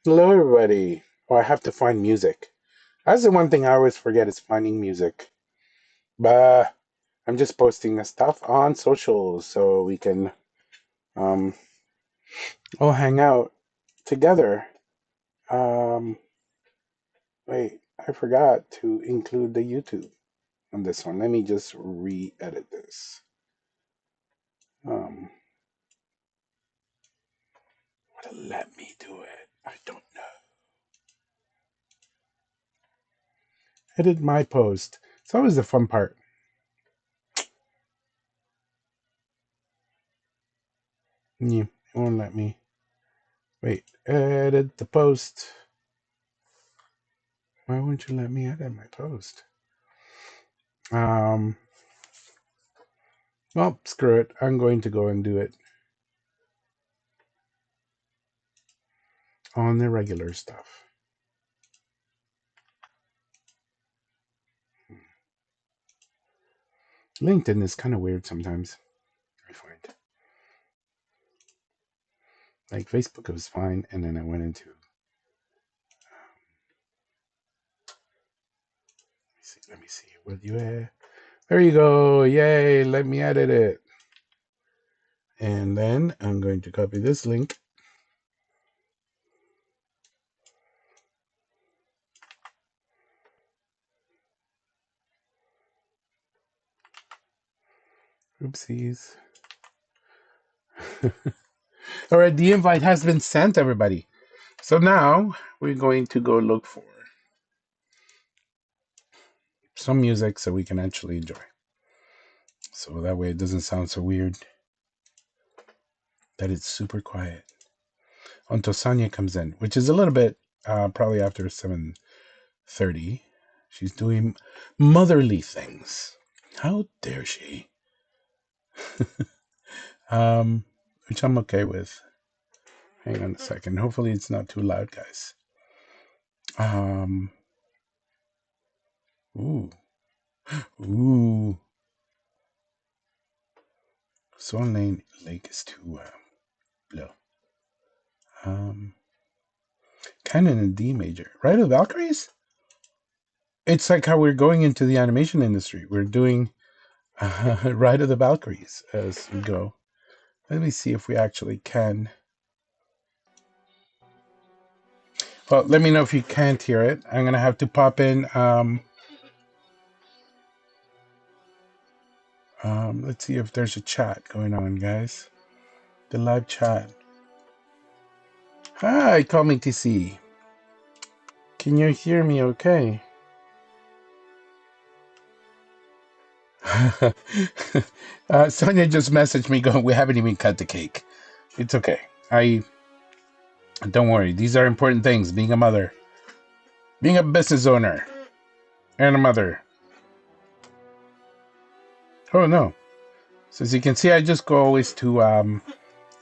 Hello, everybody. Oh, I have to find music. That's the one thing I always forget is finding music. But I'm just posting the stuff on socials so we can um, all hang out together. Um, wait, I forgot to include the YouTube on this one. Let me just re-edit this. Um, let me do it. I don't know. Edit my post. It's always the fun part. Yeah, it won't let me. Wait, edit the post. Why won't you let me edit my post? Um, well, screw it. I'm going to go and do it on the regular stuff. LinkedIn is kind of weird sometimes, I find. Like Facebook was fine, and then I went into. Let me see. Will you add? There you go. Yay! Let me edit it. And then I'm going to copy this link. Oopsies. All right, the invite has been sent, everybody. So now we're going to go look for some music so we can actually enjoy. So that way it doesn't sound so weird that it's super quiet until Sonia comes in, which is a little bit probably after 7:30. She's doing motherly things. How dare she? Which I'm okay with. Hang on a second. Hopefully it's not too loud, guys. Ooh. Ooh. Swan Lake is too low. Canon in D major. Ride of the Valkyries? It's like how we're going into the animation industry. We're doing Ride of the Valkyries as we go. Let me see if we actually can. Well, let me know if you can't hear it. I'm going to have to pop in. Let's see if there's a chat going on, guys. The live chat. Hi, call me TC. Can you hear me okay? Sonia just messaged me going, we haven't even cut the cake. It's okay. Don't worry. These are important things. Being a mother, being a business owner, and a mother. Oh no. So as you can see, I just go always to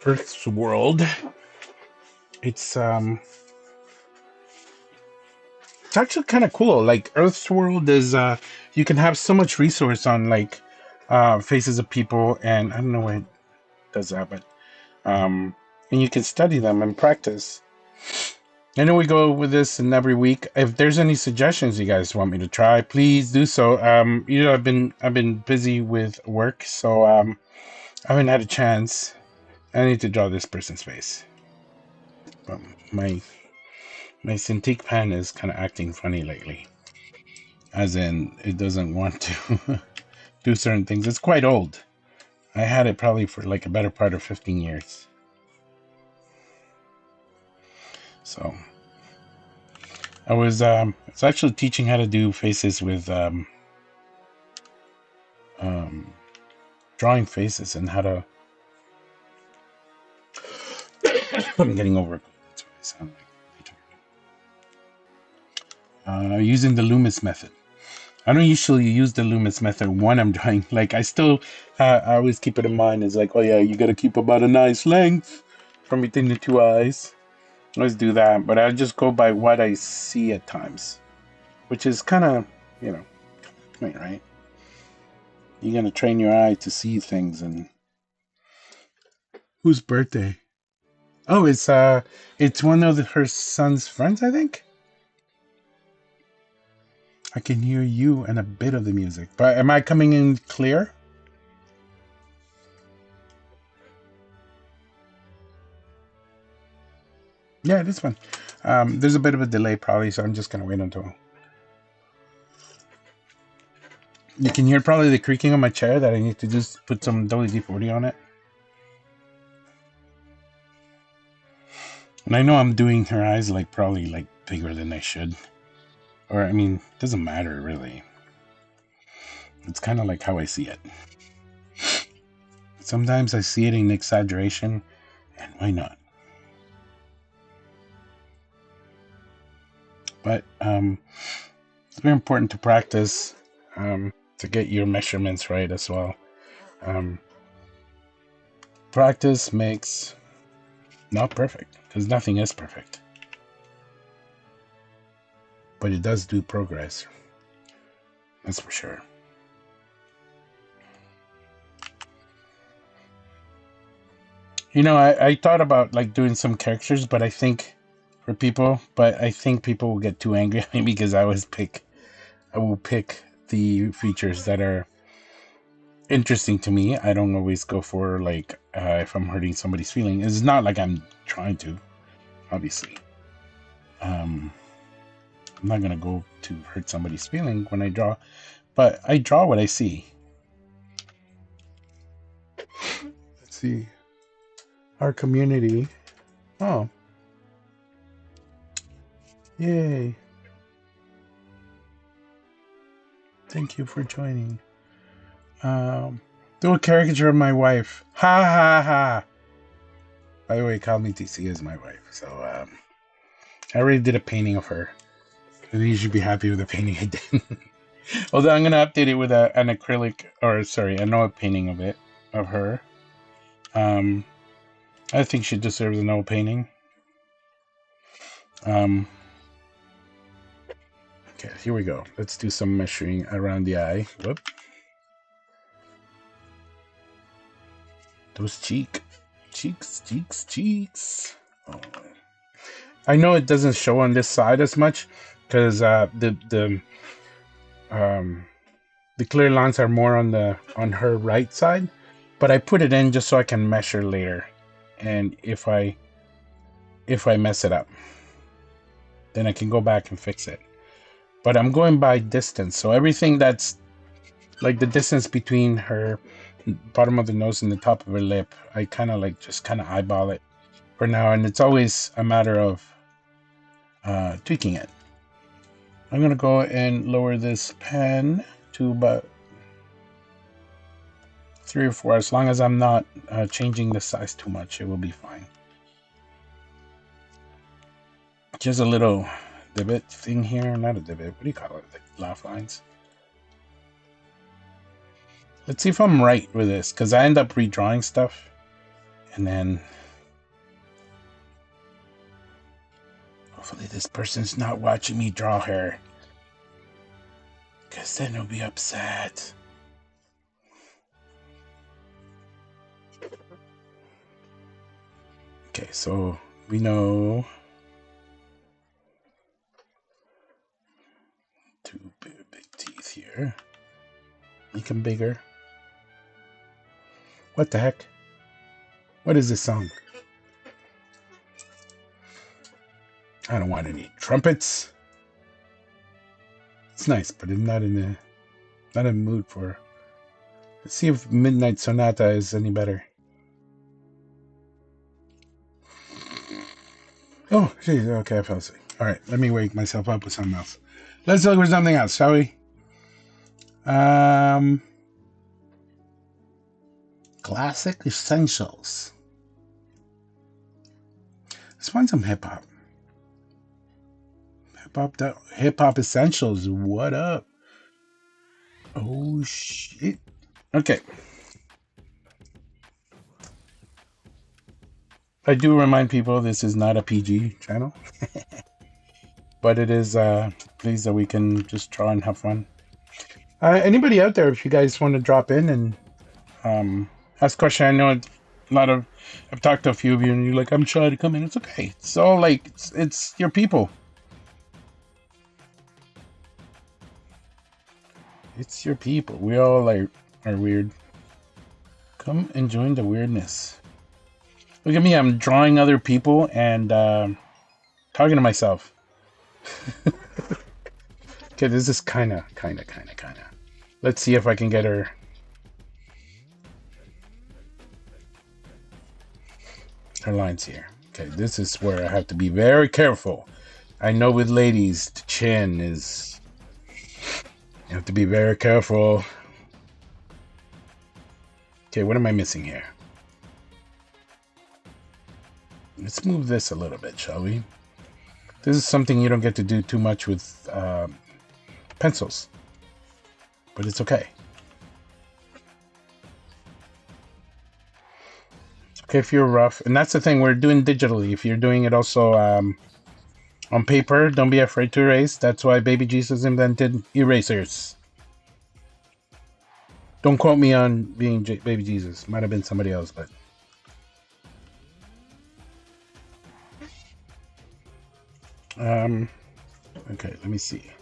Earth's World. It's actually kind of cool. Like Earth's World is you can have so much resource on like faces of people, and I don't know why it does that, but and you can study them and practice. I know we go with this in every week. If there's any suggestions you guys want me to try, please do so. I've been busy with work, so I haven't had a chance. I need to draw this person's face. My Cintiq pen is kind of acting funny lately. as in it doesn't want to do certain things. It's quite old. I had it probably for like a better part of 15 years. So I was actually teaching how to do faces with um, drawing faces and how to. I'm getting over it. That's what I sound like. Using the Loomis method. I don't usually use the Loomis method when I'm drawing. Like I always keep it in mind. It's like, oh yeah, you got to keep about a nice length from between the two eyes. I always do that, but I just go by what I see at times, which is kind of, you know, point, right? You're gonna train your eye to see things. And whose birthday? Oh, it's one of her son's friends, I think. I can hear you and a bit of the music, but am I coming in clear? Yeah, this one. There's a bit of a delay probably, so I'm just gonna wait until you can hear probably the creaking of my chair that I need to just put some WD-40 on it. And I know I'm doing her eyes like probably like bigger than I should. Or I mean, it doesn't matter really. It's kind of like how I see it. Sometimes I see it in exaggeration, and why not? But it's very important to practice to get your measurements right as well. Um, Practice makes not perfect, because nothing is perfect, but it does do progress. That's for sure. You know, I thought about like doing some characters, but I think people will get too angry at me because I will pick the features that are interesting to me. I don't always go for like if I'm hurting somebody's feeling. It's not like I'm trying to, obviously. Um, I'm not gonna go to hurt somebody's feeling when I draw, but I draw what I see. Let's see. Our community. Oh, yay! Thank you for joining. Do a caricature of my wife. Ha ha ha! By the way, call me TC is my wife. So I already did a painting of her. I think you should be happy with the painting I did. Although I'm gonna update it with an acrylic, or sorry, an oil painting of her. Um, I think she deserves an oil painting. Um, okay, here we go. Let's do some measuring around the eye. Whoop. Those cheeks. Oh. I know it doesn't show on this side as much because um, the clear lines are more on her right side, but I put it in just so I can measure later, and if I mess it up, then I can go back and fix it. But I'm going by distance, so everything that's like the distance between her bottom of the nose and the top of her lip, I kind of like just kind of eyeball it for now, and it's always a matter of tweaking it. I'm gonna go and lower this pen to about 3 or 4. As long as I'm not changing the size too much, it will be fine. Just a little divot thing here. Not a divot. What do you call it? Like laugh lines. Let's see if I'm right with this, because I end up redrawing stuff. And then hopefully this person's not watching me draw her, because then they'll be upset. Okay, so we know two big teeth here. Make them bigger. What the heck? What is this song? I don't want any trumpets. It's nice, but I'm not in the mood for. Let's see if Midnight Sonata is any better. Oh, geez. Okay, I fell asleep. All right, let me wake myself up with something else. Let's look for something else, shall we? Classic Essentials. Let's find some hip hop. Hip hop Essentials. What up? Oh shit. Okay. I do remind people this is not a PG channel. But it is pleased that we can just try and have fun. Anybody out there, if you guys want to drop in and ask questions, I know I've talked to a few of you, and you're like, I'm shy to come in. It's okay. It's all like it's your people. It's your people. We all are weird. Come and join the weirdness. Look at me. I'm drawing other people and talking to myself. Okay, this is kind of. Let's see if I can get her. Her lines here. Okay, this is where I have to be very careful. I know with ladies, the chin is. You have to be very careful. Okay, what am I missing here? Let's move this a little bit, shall we? This is something you don't get to do too much with pencils, but it's okay. It's okay if you're rough, and that's the thing, we're doing digitally. If you're doing it also on paper, don't be afraid to erase. That's why Baby Jesus invented erasers. Don't quote me on being Baby Jesus. Might have been somebody else, but okay, let me see.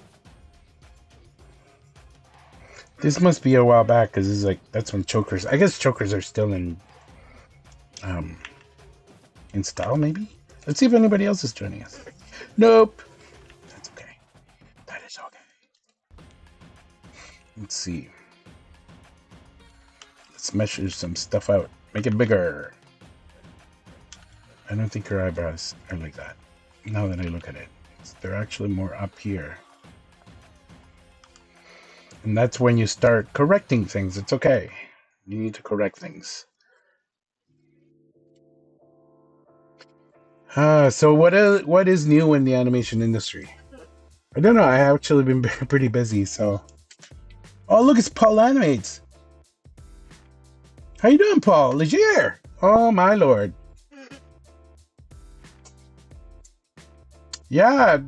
This must be a while back, because it's like, that's when chokers, I guess chokers are still in style, maybe? Let's see if anybody else is joining us. Nope. That's okay. That is okay. Let's see. Let's measure some stuff out. Make it bigger. I don't think her eyebrows are like that. Now that I look at it, they're actually more up here. And that's when you start correcting things. It's okay. You need to correct things. So what is new in the animation industry? I don't know. I have actually been pretty busy, so. Oh, look, it's Paul Animates. How you doing, Paul? Legier. Oh, my lord. Yeah.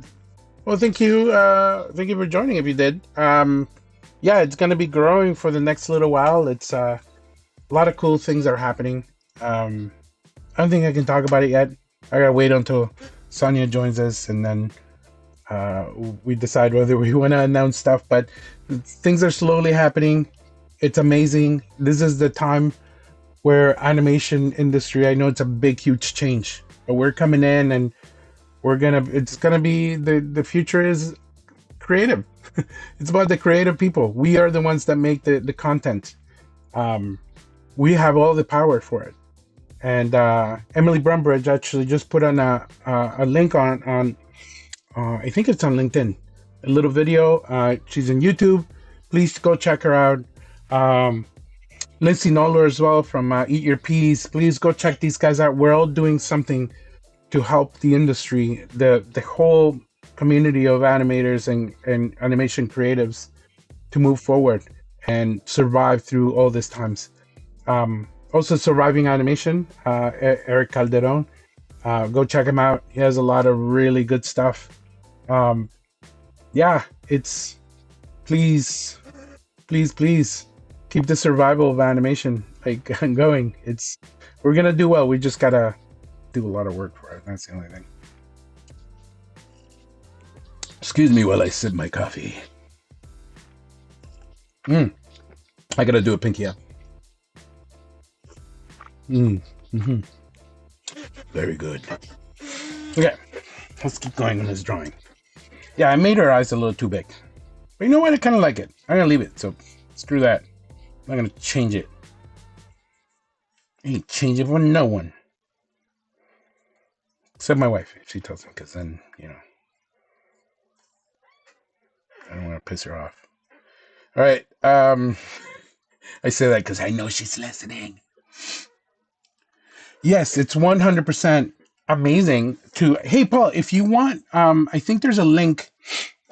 Well, thank you. Thank you for joining. If you did, yeah, it's gonna be growing for the next little while. It's a lot of cool things are happening. I don't think I can talk about it yet. I gotta wait until Sonia joins us, and then we decide whether we want to announce stuff. But things are slowly happening. It's amazing. This is the time where animation industry. I know it's a big, huge change, but we're coming in, and it's gonna be the future is creative. It's about the creative people. We are the ones that make the content. We have all the power for it. And Emily Brumbridge actually just put on a link on I think it's on LinkedIn, a little video. She's on YouTube. Please go check her out. Lindsay Noller as well from Eat Your Peas. Please go check these guys out. We're all doing something to help the industry, the whole community of animators and animation creatives to move forward and survive through all these times. Also, Surviving Animation, Eric Calderon. Go check him out. He has a lot of really good stuff. Yeah, it's please keep the survival of animation going. We're gonna do well. We just gotta do a lot of work for it. That's the only thing. Excuse me while I sip my coffee. I gotta do a pinky up. Very good. Okay, let's keep going on this drawing. Yeah, I made her eyes a little too big. But you know what? I kind of like it. I'm gonna leave it. So screw that. I'm not gonna change it. I ain't change it for no one. Except my wife, if she tells me, because then, I don't want to piss her off. All right. I say that because I know she's listening. Yes, it's 100% amazing to. Hey, Paul, if you want, I think there's a link.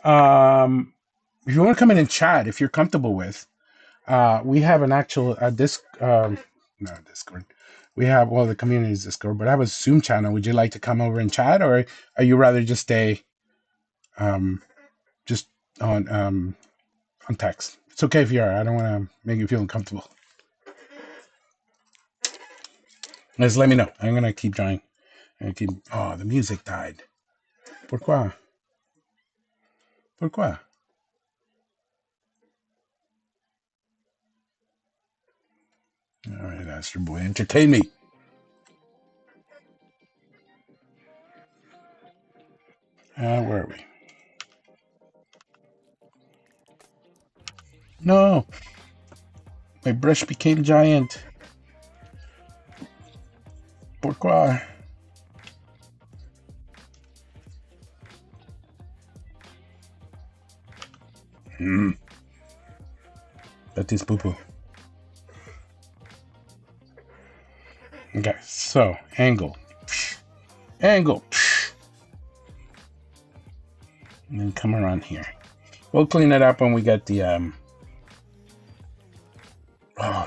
If you want to come in and chat, if you're comfortable with, we have an actual not Discord. We have the community's Discord, but I have a Zoom channel. Would you like to come over and chat, or are you rather just stay, just on text? It's okay if you are. I don't want to make you feel uncomfortable. Just let me know. I'm gonna keep trying. Oh, the music died. Pourquoi? Pourquoi? All right, Astro Boy, entertain me. Where are we? No, my brush became giant. Pourquoi? That is poo poo. Okay, so angle, angle, and then come around here. We'll clean it up when we get the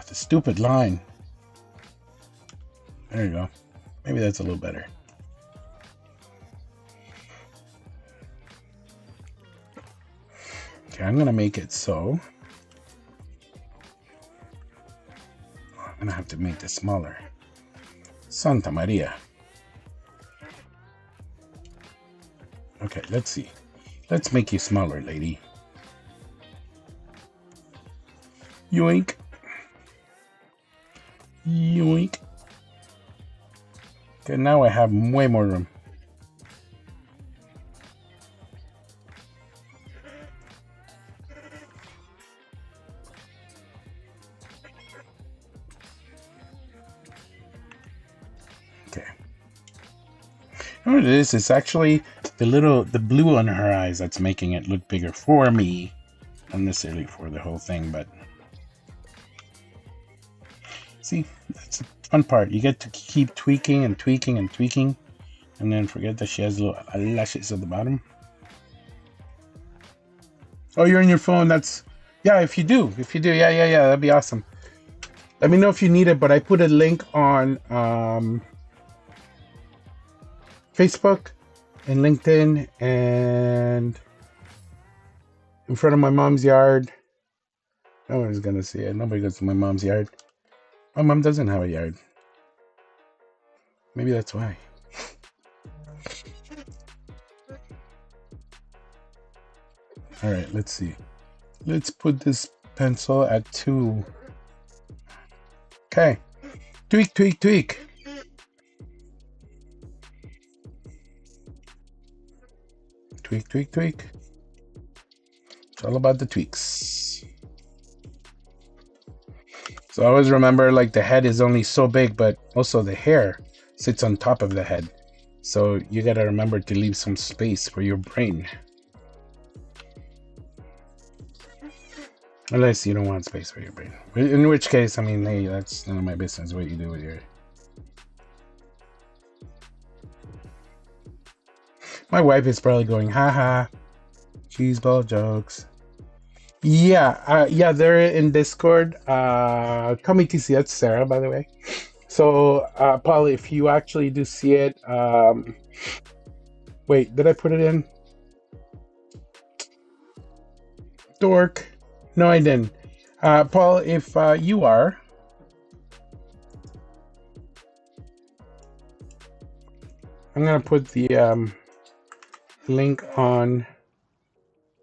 the stupid line. There you go. Maybe that's a little better. Okay, I'm gonna make it so. I'm gonna have to make this smaller. Santa Maria. Okay, let's see. Let's make you smaller, lady. Yoink. Yoink. Okay, now I have way more room. Okay. You know what it is? It's actually the blue on her eyes that's making it look bigger for me. Not necessarily for the whole thing, but see, that's the fun part. You get to keep tweaking and tweaking and tweaking, and then forget that she has little lashes at the bottom. Oh, you're on your phone. Yeah. If you do, yeah, that'd be awesome. Let me know if you need it, but I put a link on Facebook and LinkedIn and in front of my mom's yard. No one's gonna see it. Nobody goes to my mom's yard. My mom doesn't have a yard. Maybe that's why. All right, let's see. Let's put this pencil at 2. Okay. Tweak, tweak, tweak. Tweak, tweak, tweak. It's all about the tweaks. So always remember, like, the head is only so big, but also the hair sits on top of the head. So you gotta remember to leave some space for your brain. Unless you don't want space for your brain. In which case, I mean, hey, that's none of my business what you do with your... My wife is probably going, haha, cheeseball jokes. Yeah, they're in Discord. Come to see it, Sarah, by the way. So, Paul, if you actually do see it, wait, did I put it in? Dork. No, I didn't. Paul, if you are, I'm gonna put the link on.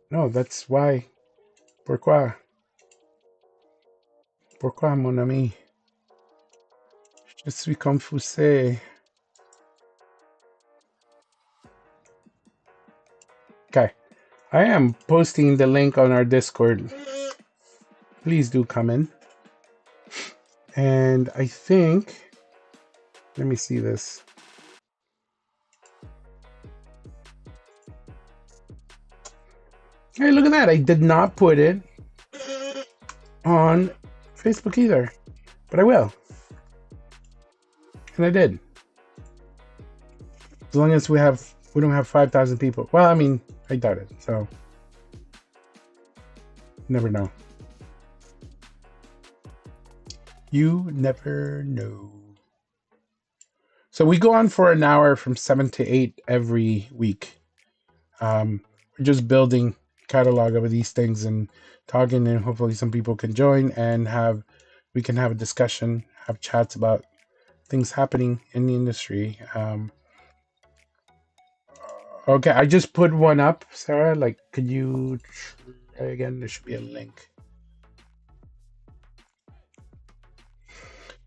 No, that's why. Pourquoi? Pourquoi, mon ami? Je suis confusé. Okay. I am posting the link on our Discord. Please do come in. And I think, let me see this. Hey, look at that. I did not put it on Facebook either, but I will. And I did. As long as we don't have 5,000 people. Well, I mean, I doubt it. So, never know. You never know. So we go on for an hour from 7 to 8 every week. We're just building catalog of these things and talking, and hopefully some people can join and we can have a discussion, have chats about things happening in the industry. Okay, I just put one up, Sarah. Like, could you try again? There should be a link.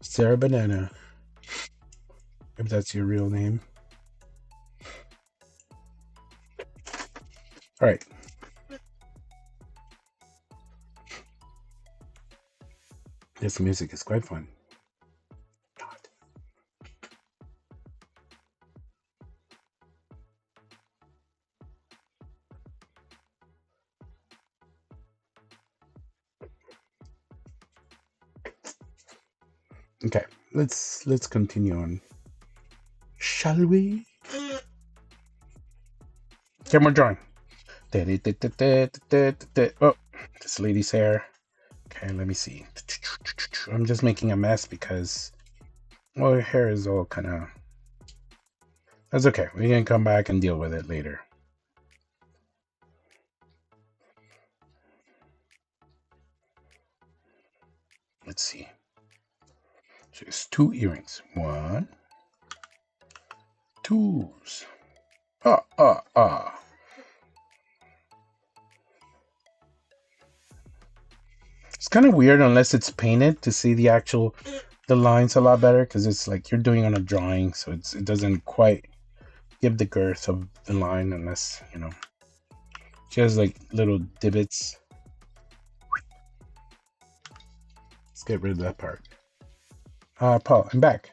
Sarah Banana, if that's your real name. All right. This music is quite fun. God. Okay, let's continue on. Shall we? Camera drawing. Oh, this lady's hair. Okay, let me see. I'm just making a mess because, well, her hair is all kind of. That's okay. We can come back and deal with it later. Let's see. So it's 2 earrings. 1, 2s. Ah. It's kind of weird unless it's painted to see the lines a lot better, because it's like you're doing on a drawing, so it doesn't quite give the girth of the line unless, she has like little divots. Let's get rid of that part. Paul, I'm back.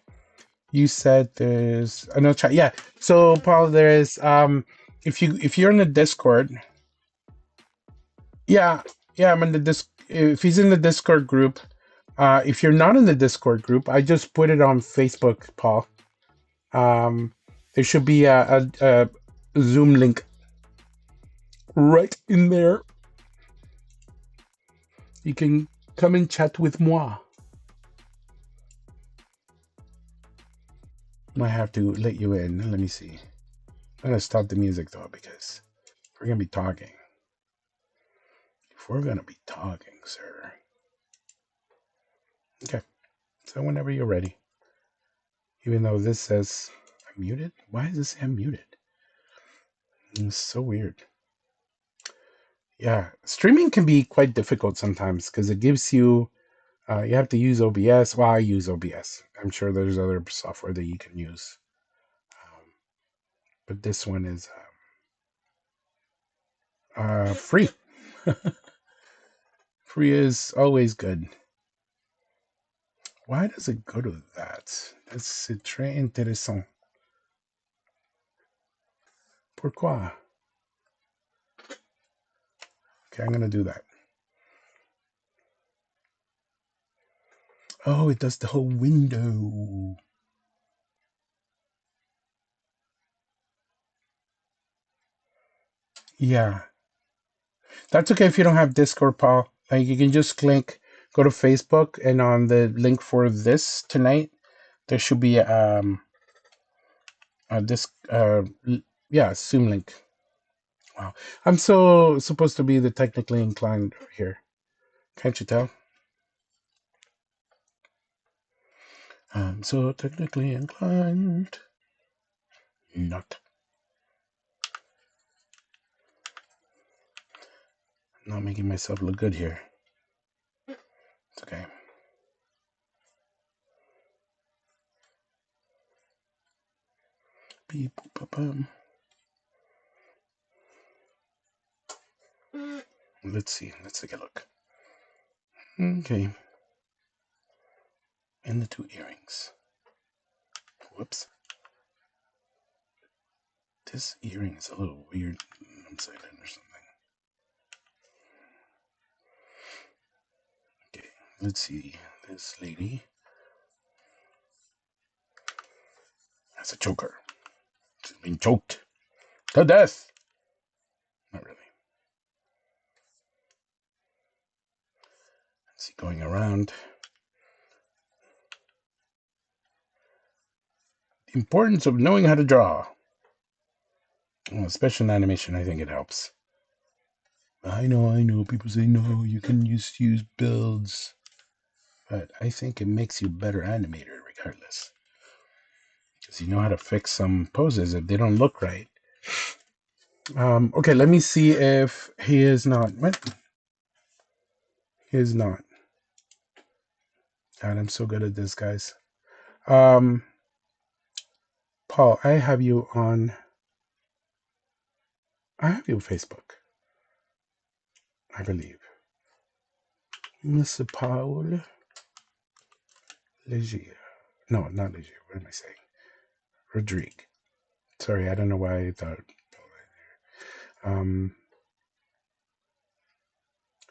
You said there's no chat. Yeah. So Paul, there is if you're in the Discord, yeah, I'm in the if he's in the Discord group, if you're not in the Discord group, I just put it on Facebook, Paul. There should be a Zoom link right in there. You can come and chat with moi. Might have to let you in. Let me see. I'm gonna stop the music though, because we're gonna be talking. If we're gonna be talking, sir. Okay. So whenever you're ready. Even though this says I'm muted. Why does this say I'm muted? It's so weird. Yeah, streaming can be quite difficult sometimes because it gives you you have to use OBS. Well, I use OBS. I'm sure there's other software that you can use, but this one is free. Free is always good. Why does it go to that? C'est très intéressant. Pourquoi? Okay, I'm gonna do that. Oh, it does the whole window. Yeah. That's okay if you don't have Discord, Paul. Like you can just go to Facebook, and on the link for this tonight, there should be a disc yeah, Zoom link. Wow. I'm so supposed to be the technically inclined here. Can't you tell? I'm so technically inclined. Not making myself look good here. It's okay. Beep, boop, boop, boop. Let's see. Let's take a look. Okay. And the two earrings. Whoops. This earring is a little weird. I'm silent or something. Okay. Let's see. This lady has a choker. She's being choked to death. Not really. Let's see. Going around. The importance of knowing how to draw. Well, especially in animation, I think it helps. I know. People say no, you can just use builds. But I think it makes you a better animator regardless. Because you know how to fix some poses if they don't look right. Okay, let me see if he is not. What? He is not. God, I'm so good at this, guys. Um, Paul, I have you on. I have you on Facebook, I believe. Mr. Paul Legier. No, not Legier. What am I saying? Rodrigue. Sorry, I don't know why I thought. Um,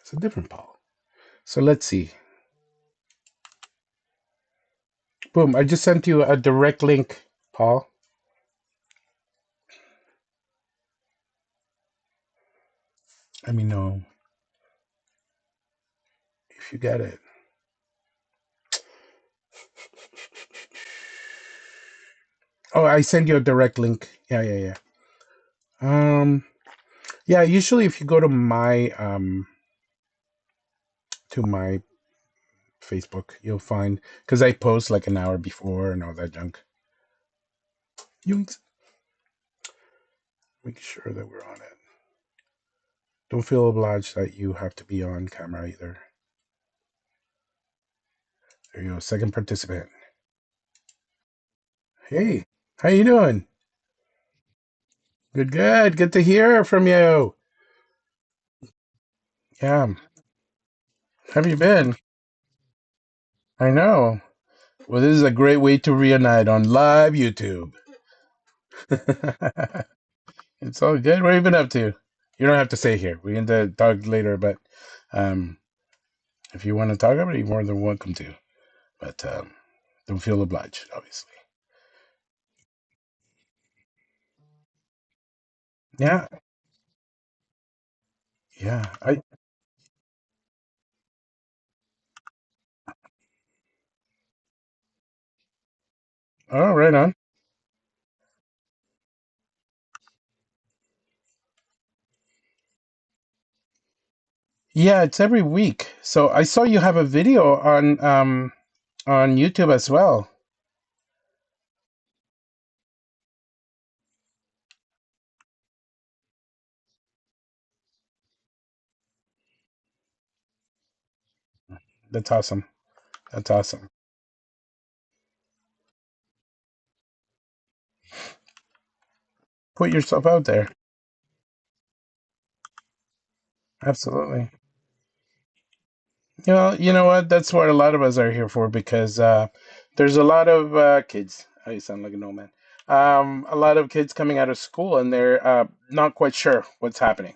it's a different Paul. So let's see. Boom! I just sent you a direct link, Paul. Let me know if you get it. Oh, I sent you a direct link. Yeah. Yeah. Usually, if you go to my Facebook, you'll find because I post like an hour before and all that junk. You make sure that we're on it. Don't feel obliged that you have to be on camera either. There you go. Second participant. Hey, how you doing? Good, good. Good to hear from you. Yeah. How have you been? I know. Well, this is a great way to reunite on live YouTube. It's all good. What have you been up to? You don't have to say here. We can talk later, but um, if you want to talk about it, you're more than welcome to. But don't feel obliged, obviously. Yeah, yeah. Oh, right on. Yeah, it's every week. So I saw you have a video on YouTube as well. That's awesome. That's awesome. Put yourself out there. Absolutely. You know what? That's what a lot of us are here for because there's a lot of kids. Oh, you sound like an old man. A lot of kids coming out of school and they're not quite sure what's happening,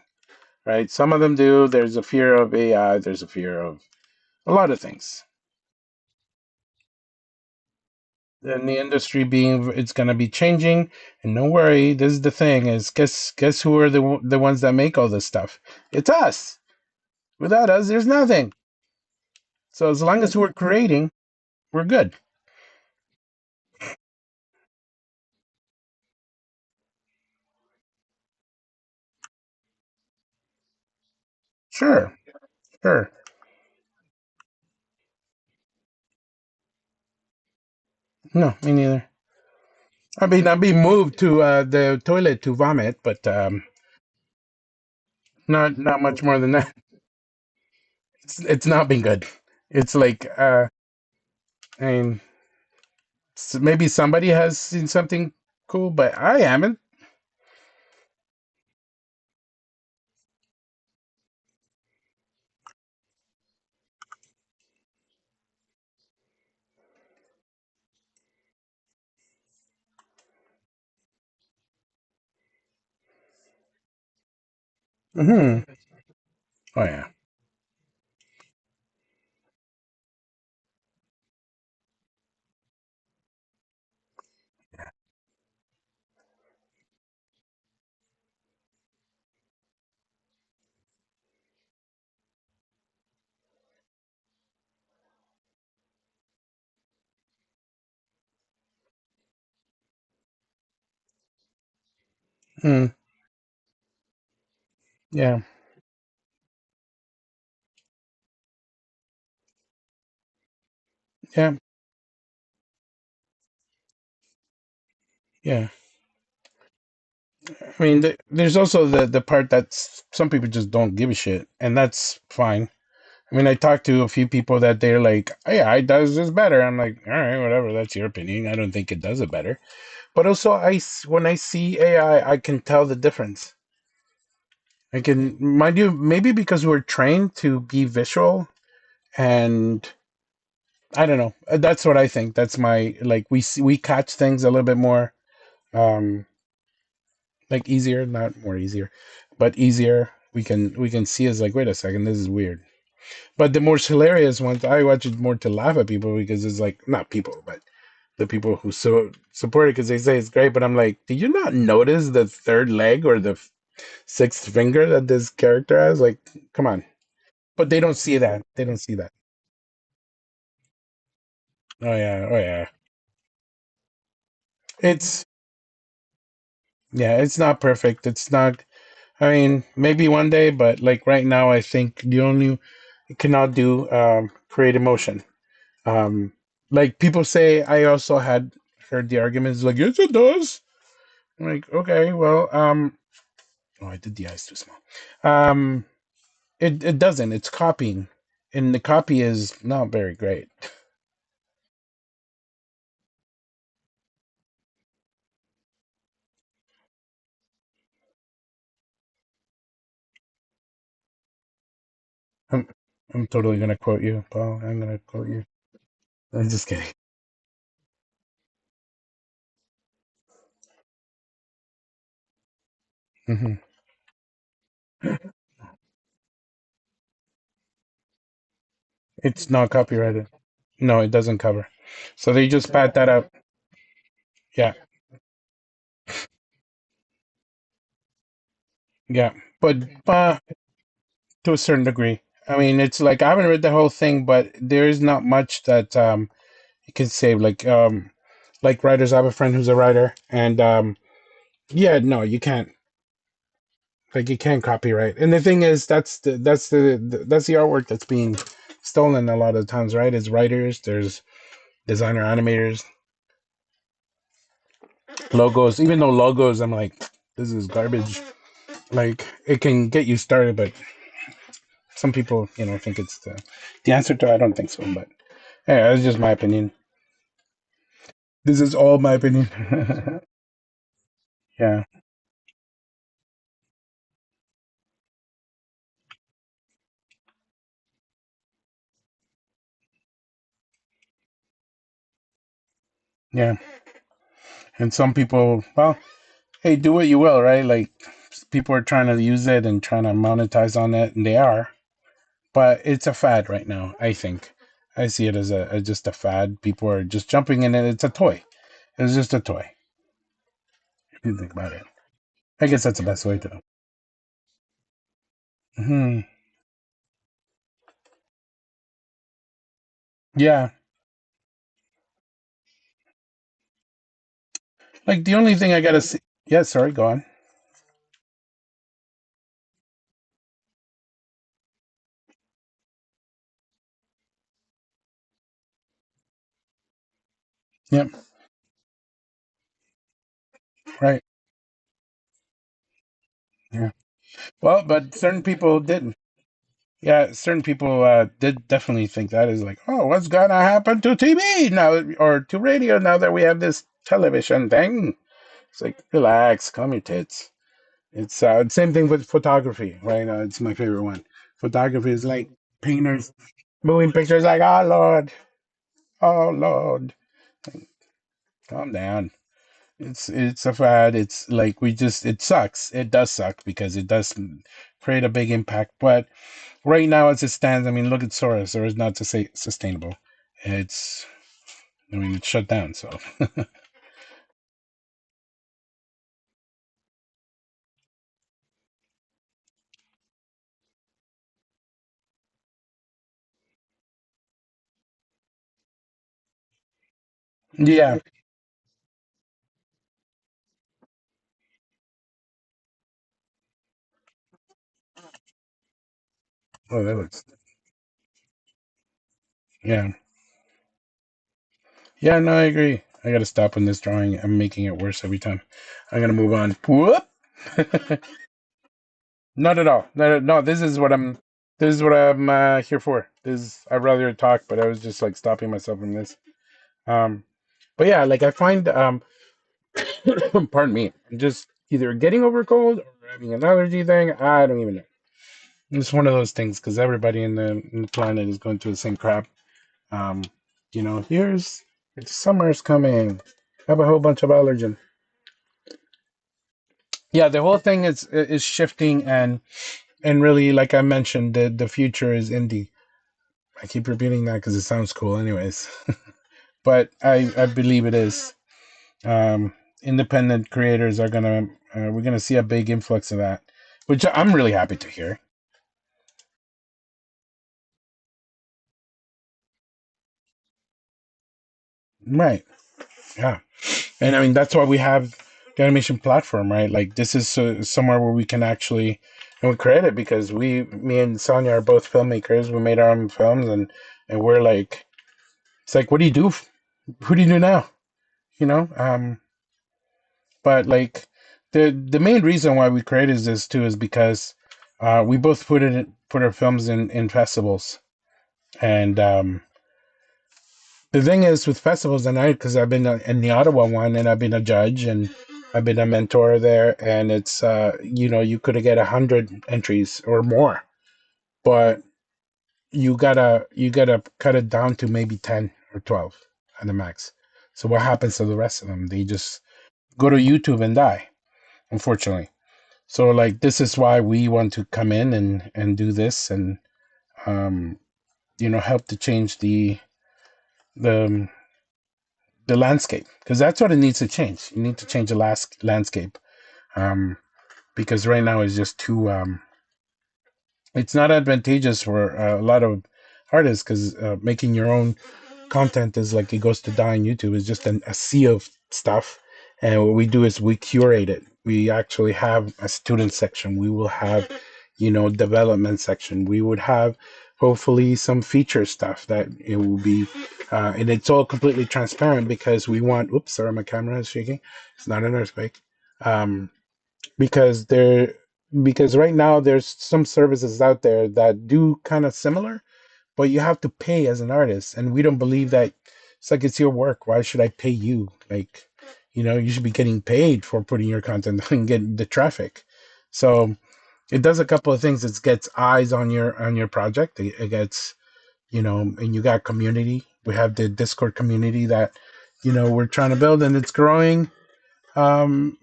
right? Some of them do. There's a fear of AI. There's a fear of a lot of things. And the industry being, it's going to be changing. And don't worry, this is the thing: is guess who are the ones that make all this stuff? It's us. Without us, there's nothing. So as long as we're creating, we're good. Sure, sure. No, me neither. I mean, I've been moved to the toilet to vomit, but not much more than that. It's not been good. It's like I mean, maybe somebody has seen something cool, but I haven't. Hmm. Oh yeah. Mm, yeah. Yeah. Yeah. I mean, there's also the part that some people just don't give a shit, and that's fine. I mean, I talked to a few people that they're like, "Hey, I does this better." I'm like, "All right, whatever. That's your opinion. I don't think it does it better." But also, when I see AI, I can tell the difference. I can, mind you, maybe because we're trained to be visual, and I don't know. That's what I think. That's my like we catch things a little bit more, um, like easier, not more easier, but easier. We can see as like, wait a second, this is weird. But the most hilarious ones, I watch it more to laugh at people because it's like not people, but the people who support it because they say it's great. But I'm like, did you not notice the third leg or the sixth finger that this character has? Like, come on. But they don't see that. They don't see that. Oh yeah. Oh yeah. It's it's not perfect. It's not. I mean, maybe one day, but like right now, I think the only it cannot do create emotion. Um, like people say, I also had heard the arguments like, yes, it does. I'm like, okay, well, oh, I did the eyes too small. Um, it doesn't. It's copying, and the copy is not very great. I'm I'm totally gonna quote you, Paul. I'm gonna quote you. I'm just kidding. Hmm. It's not copyrighted. No, it doesn't cover. So they just pat that up. Yeah, yeah, but to a certain degree. I mean, it's like I haven't read the whole thing, but there is not much that you can say. Like writers. I have a friend who's a writer, and yeah, no, you can't. Like you can't copyright. And the thing is, that's the artwork that's being stolen a lot of times, right? It's writers, there's designer animators, logos. Even though logos, I'm like, this is garbage. Like it can get you started, but some people, think it's the answer to. I don't think so, but yeah, that's just my opinion. This is all my opinion. Yeah, yeah. And some people, well, hey, do what you will, right? Like people are trying to use it and trying to monetize on it, and they are. But it's a fad right now. I think I see it as a as just a fad. People are just jumping in it. It's a toy. It's just a toy. If you think about it, I guess that's the best way to. Hmm. Yeah, like the only thing I gotta see. Yeah, sorry, go on. Yep, right. Yeah. Well, but certain people didn't. Yeah, certain people did definitely think that is like, oh, what's gonna happen to TV now or to radio now that we have this television thing? It's like, relax, calm your tits. It's same thing with photography, right? It's my favorite one. Photography is like painters moving pictures, like, oh Lord, calm down. It's a fad. It's like we just it sucks. It does suck because it does create a big impact. But right now, as it stands, I mean, look at Sora. Sora's not to say sustainable. It's I mean, it's shut down. So yeah. Oh, that looks yeah. Yeah, no, I agree. I gotta stop on this drawing. I'm making it worse every time. I'm gonna move on. Whoop. Not at all. No, this is what I'm. This is what I'm here for. This I'd rather talk, but I was just like stopping myself from this. Um, but yeah, like I find, pardon me, I'm just either getting over a cold or having an allergy thing. I don't even know. It's one of those things because everybody in the planet is going through the same crap. Um, here's it's summer's coming. Have a whole bunch of allergen. Yeah, the whole thing is shifting and really, like I mentioned, the future is indie. I keep repeating that because it sounds cool, anyways. But I believe it is. Independent creators are gonna we're gonna see a big influx of that, which I'm really happy to hear. Right? Yeah, and I mean that's why we have the animation platform, right? Like this is somewhere where we can actually and we create it because me and Sonia are both filmmakers. We made our own films and we're like, it's like, what do you do? Who do you do now? You know, but like the main reason why we created this too is because we both put our films in festivals, and the thing is with festivals, and I because I've been in the Ottawa one, and I've been a judge, and I've been a mentor there, and it's you could get 100 entries or more, but you gotta cut it down to maybe 10 or 12 at the max. So what happens to the rest of them? They just go to YouTube and die, unfortunately. So like this is why we want to come in and do this and um help to change the the landscape because that's what it needs to change. You need to change the last landscape um because right now it's just too it's not advantageous for a lot of artists because making your own content is like it goes to die on YouTube. It's just a sea of stuff, and what we do is we curate it. We actually have a student section. We will have, development section. We would have hopefully some feature stuff that it will be, and it's all completely transparent because we want. Oops, sorry, my camera is shaking. It's not an earthquake. Um, because there, because right now there's some services out there that do kind of similar, but you have to pay as an artist, and we don't believe that. It's like it's your work. Why should I pay you? Like, you should be getting paid for putting your content and get the traffic. So it does a couple of things. It gets eyes on your project. It gets, and you got community. We have the Discord community that we're trying to build, and it's growing um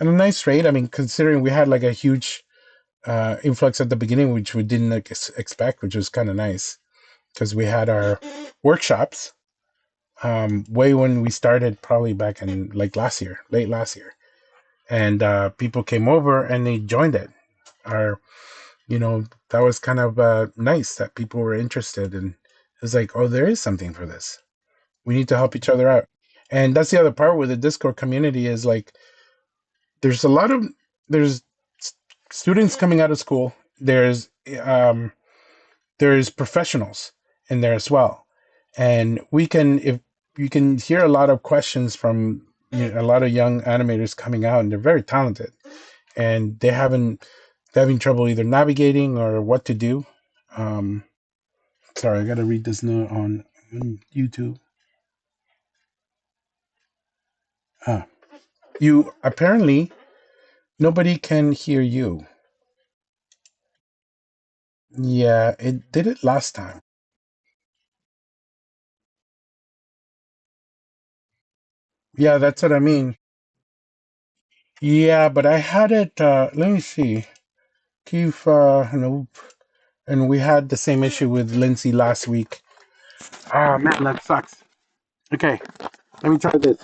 at a nice rate. I mean, considering we had like a huge influx at the beginning, which we didn't expect, which was kind of nice because we had our workshops way when we started, probably back in like last year, late last year, and people came over and they joined it. Our, that was kind of nice that people were interested, and it was like, oh, there is something for this. We need to help each other out, and that's the other part with the Discord community is like, there's a lot of there's students coming out of school. Um, there's professionals in there as well, and we can if you can hear a lot of questions from a lot of young animators coming out, and they're very talented, and they're having trouble either navigating or what to do. Um, sorry, I got to read this note on YouTube. Ah, you apparently nobody can hear you. Yeah, it did it last time. Yeah, that's what I mean. Yeah, but I had it. Let me see. Keith, nope. And we had the same issue with Lindsay last week. Ah, man, that sucks. Okay, let me try this.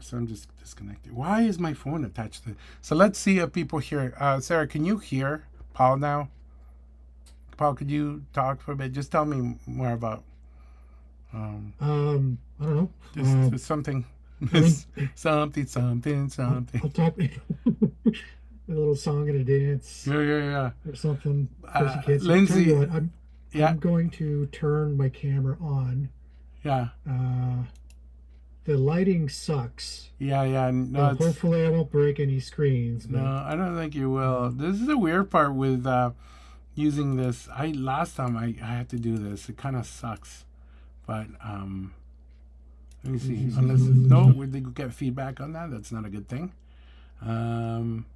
So I'm just disconnected. Why is my phone attached to? So let's see if people hear. Sarah, can you hear Paul now? Paul, could you talk for a bit? Just tell me more about um, I don't know. just something, I mean, something. I'll talk a little song and a dance Yeah, yeah, yeah. or something. Pussycats. Tell you Lindsay, what, yeah, I'm going to turn my camera on. yeah, Uh, the lighting sucks, yeah, yeah. No, so it's hopefully I won't break any screens. no. But I don't think you will. um, This is the weird part with using this. I last time I had to do this. It kind of sucks, but let me see. Unless no, we did get feedback on that. That's not a good thing. Um,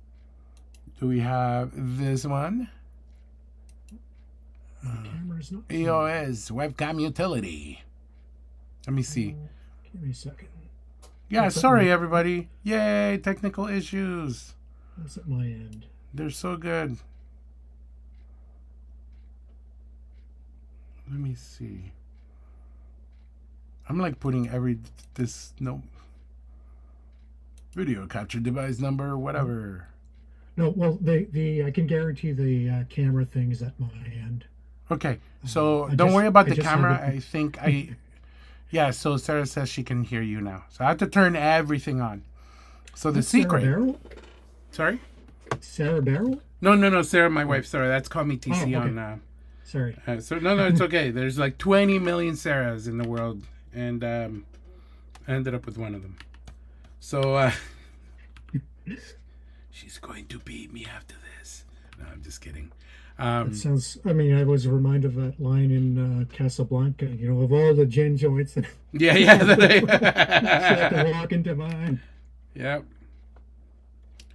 do we have this one? my camera's not turning. EOS webcam utility. Let me see. Give me a second. Yeah, That's at my sorry everybody. Yay, technical issues. that's at my end. They're so good. Let me see. I'm like putting this no video capture device number, Oh, whatever. no, well, the I can guarantee the camera thing's at my end. Okay, so I don't just worry about I the just have camera. it. I think yeah, so Sarah says she can hear you now. So I have to turn everything on. So the That's Sarah secret. Barrel. Sorry? Sarah Barrel. No, no, no, Sarah, my Oh, wife. Sorry, that's called me oh, TC okay. on. Sorry. So no, no, it's okay. There's like 20 million Sarahs in the world, and I ended up with one of them. So she's going to beat me after this. No, I'm just kidding. That Um, sounds. I mean, I was reminded of that line in Casablanca. You know, of all the gin joints that yeah, she had to yeah, walk into mine. yeah,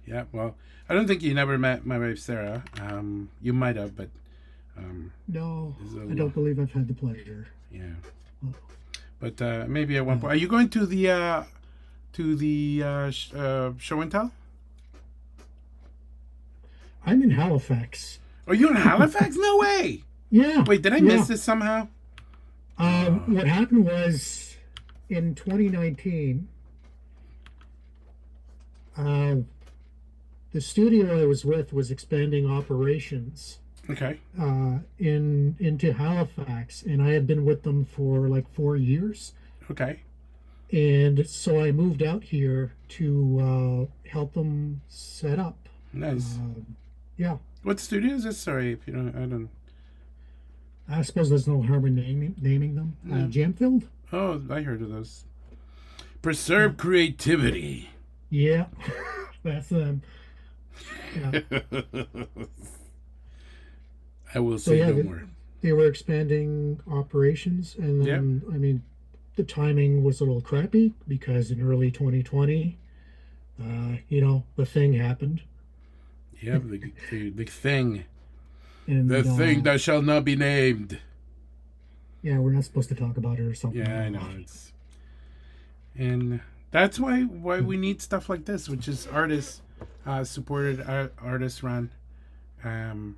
yeah. Well, I don't think you never met my wife Sarah. You might have, but um, No, there's a I little, don't believe I've had the pleasure. yeah. Oh, But maybe at one point, no. are you going to the show and tell? I'm in Halifax. Are you in Halifax? No way. Yeah, Wait, did I miss yeah. this somehow? Oh, What happened was in 2019, uh, the studio I was with was expanding operations okay, in into Halifax, and I had been with them for like 4 years. okay, And so I moved out here to help them set up. nice. Um, yeah, What studio is this? Sorry, if you don't, I don't. I suppose there's no harm in naming them. No. Jamfield? Oh, I heard of those. Yeah, Preserve creativity. yeah, that's them. Yeah. I will So say yeah, no more. they were expanding operations, and Yep. then I mean, the timing was a little crappy because in early 2020, the thing happened, Yep. The thing. The and thing that shall not be named. yeah, we're not supposed to talk about it or something. I Yeah, I don't know. know. And that's why we need stuff like this, which is artists supported artists run um,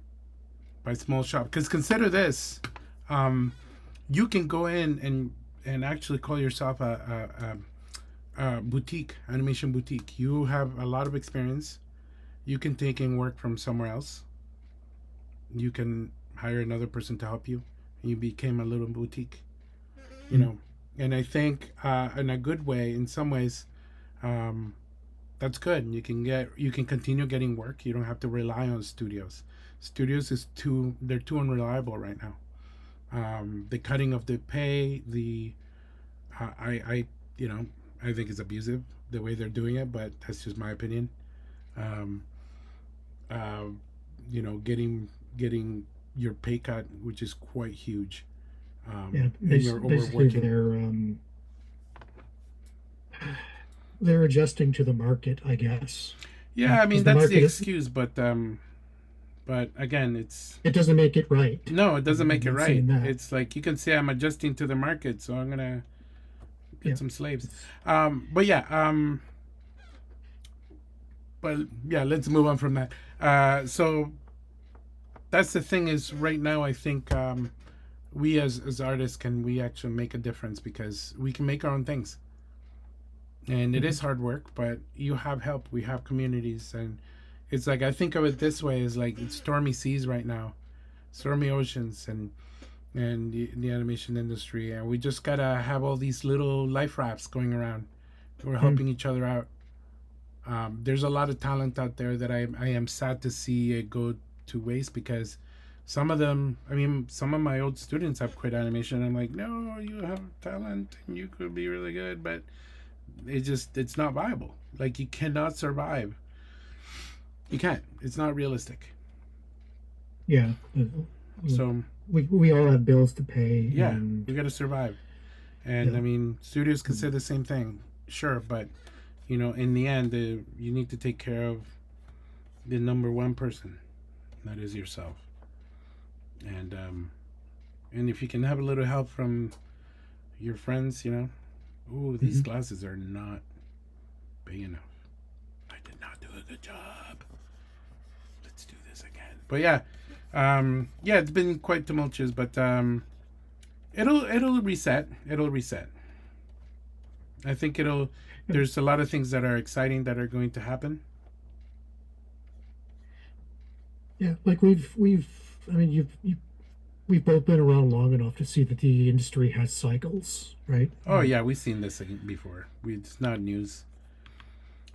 by small shop. Because consider this, um, you can go in and actually call yourself a boutique animation boutique. You have a lot of experience. You can take in work from somewhere else. You can hire another person to help you. And you became a little boutique. You Mm. know, and I think in a good way, in some ways, um, that's good. You can continue getting work. You don't have to rely on studios. Studios is too they're too unreliable right now. The cutting of the pay, the I you know I think it's abusive the way they're doing it, but that's just my opinion. Um, uh, getting your pay cut, which is quite huge, Yeah, and you're basically overworking. they're adjusting to the market, I guess, Yeah, I mean because the that's the market, excuse, but But again, it's It doesn't make it right. no, it doesn't I'm make it not right. saying that. It's like you can say I'm adjusting to the market, so I'm gonna get Yeah, some slaves. it's But yeah, but yeah, let's move on from that. So that's the thing is right now I think we as artists can we actually make a difference because we can make our own things, and it mhm, is hard work, but you have help. We have communities, and it's like I think of it this way: is like it's stormy seas right now, stormy oceans, and the animation industry, and we just gotta have all these little life rafts going around. We're mm, helping each other out. There's a lot of talent out there that I am sad to see it go to waste because some of them, I mean, some of my old students have quit animation. I'm like, no, you have talent and you could be really good, but it's not viable. Like you cannot survive. You can't. It's not realistic. yeah. So We all have bills to pay, yeah, and we got to survive. And I yeah, mean, studios can mm, say the same thing, sure, but you know, in the end, you need to take care of the number one person, that is yourself. And and if you can have a little help from your friends, you know, ooh, these mhm. glasses are not big enough. I did not do a good job. Let's do this again. But yeah, yeah, it's been quite tumultuous, but it'll reset. It'll reset. I think it'll. There's a lot of things that are exciting that are going to happen. Yeah, like we've I mean we've both been around long enough to see that the industry has cycles, right? Oh yeah, we've seen this before. It's not news.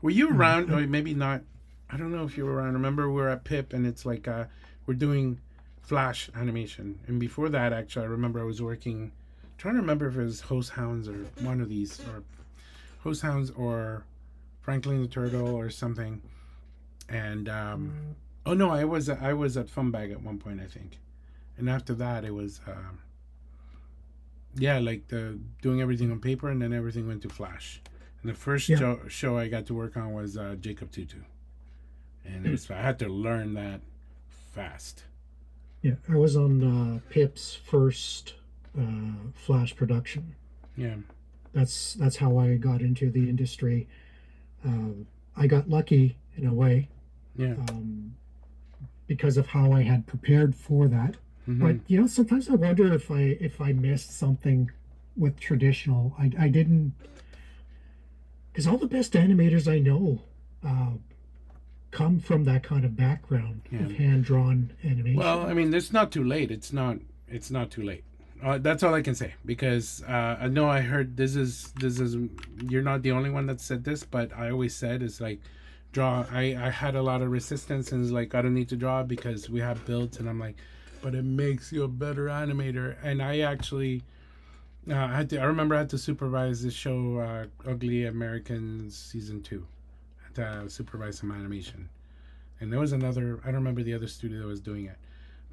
Were you around? I Or maybe not. I don't know if you were around. Remember, we were at PIP, and it's like we're doing Flash animation. And before that, actually, I remember I was working. Trying to remember if it was Host Hounds or one of these, or Host Hounds or Franklin the Turtle or something. And oh no, I was at Funbag at one point, I think. And after that, it was yeah, like the doing everything on paper, and then everything went to Flash. And the first yeah, show I got to work on was Jacob Tutu, and it was I had to learn that fast. yeah. I was on Pip's first Flash production. Yeah, That's how I got into the industry. I got lucky in a way, yeah, um, because of how I had prepared for that. mm-hmm. But sometimes I wonder if I missed something with traditional. I didn't, because all the best animators I know uh, come from that kind of background Yeah. of hand drawn Well, I animation. mean, it's not too late. It's not too late. That's all I can say because I know I heard this is you're not the only one that said this, but I always said it's like draw. I had a lot of resistance and it's like I don't need to draw because we have builds, and I'm like, but it makes you a better animator. And I actually I remember I had to supervise this show, Ugly Americans season 2. I had to supervise some animation, and there was another. I don't remember the other studio that was doing it,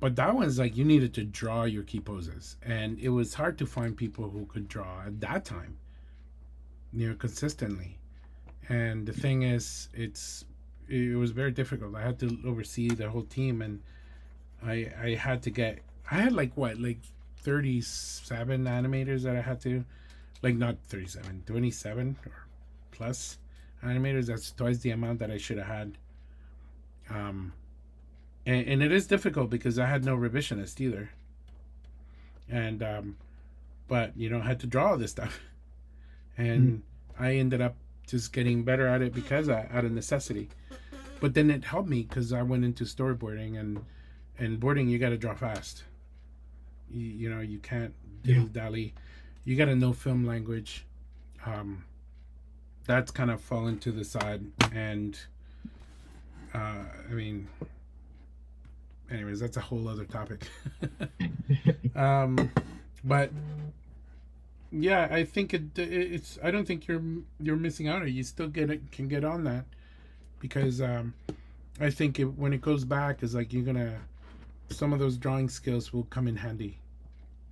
but that one's like you needed to draw your key poses, and it was hard to find people who could draw at that time, consistently. And the thing is, it was very difficult. I had to oversee the whole team, and I had to get. I had like what 37 animators that I had to, like not 37, 27 or plus animators. That's twice the amount that I should have had. Um, and it is difficult because I had no revisionist either, and but I had to draw all this stuff, Mm, and I ended up just getting better at it because out of necessity. But then it helped me because I went into storyboarding, and boarding you got to draw fast. You can't yeah, dilly dally. You got to know film language. Um, that's kind of fallen to the side, and I mean, anyways, that's a whole other topic. um, but yeah, I think it's. I don't think you're missing out. You still can get on that because I think when it goes back, is like you're gonna some of those drawing skills will come in handy,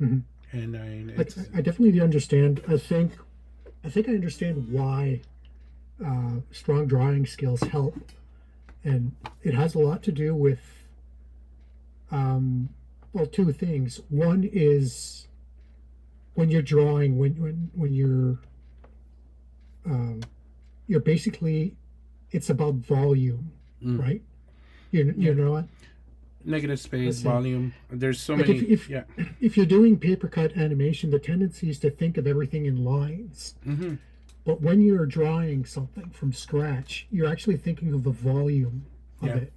mhm. and I mean, Like it's I definitely understand. I think I understand why strong drawing skills help, and it has a lot to do with Um, well, two things. One is when you're drawing, when um, you're basically it's about volume, Mm. right? Yeah. You're not, Negative space, let's say, volume. There's so like many. Yeah. if you're doing paper cut animation, the tendency is to think of everything in lines. Mm-hmm. But when you're drawing something from scratch, you're actually thinking of the volume of Yeah. it.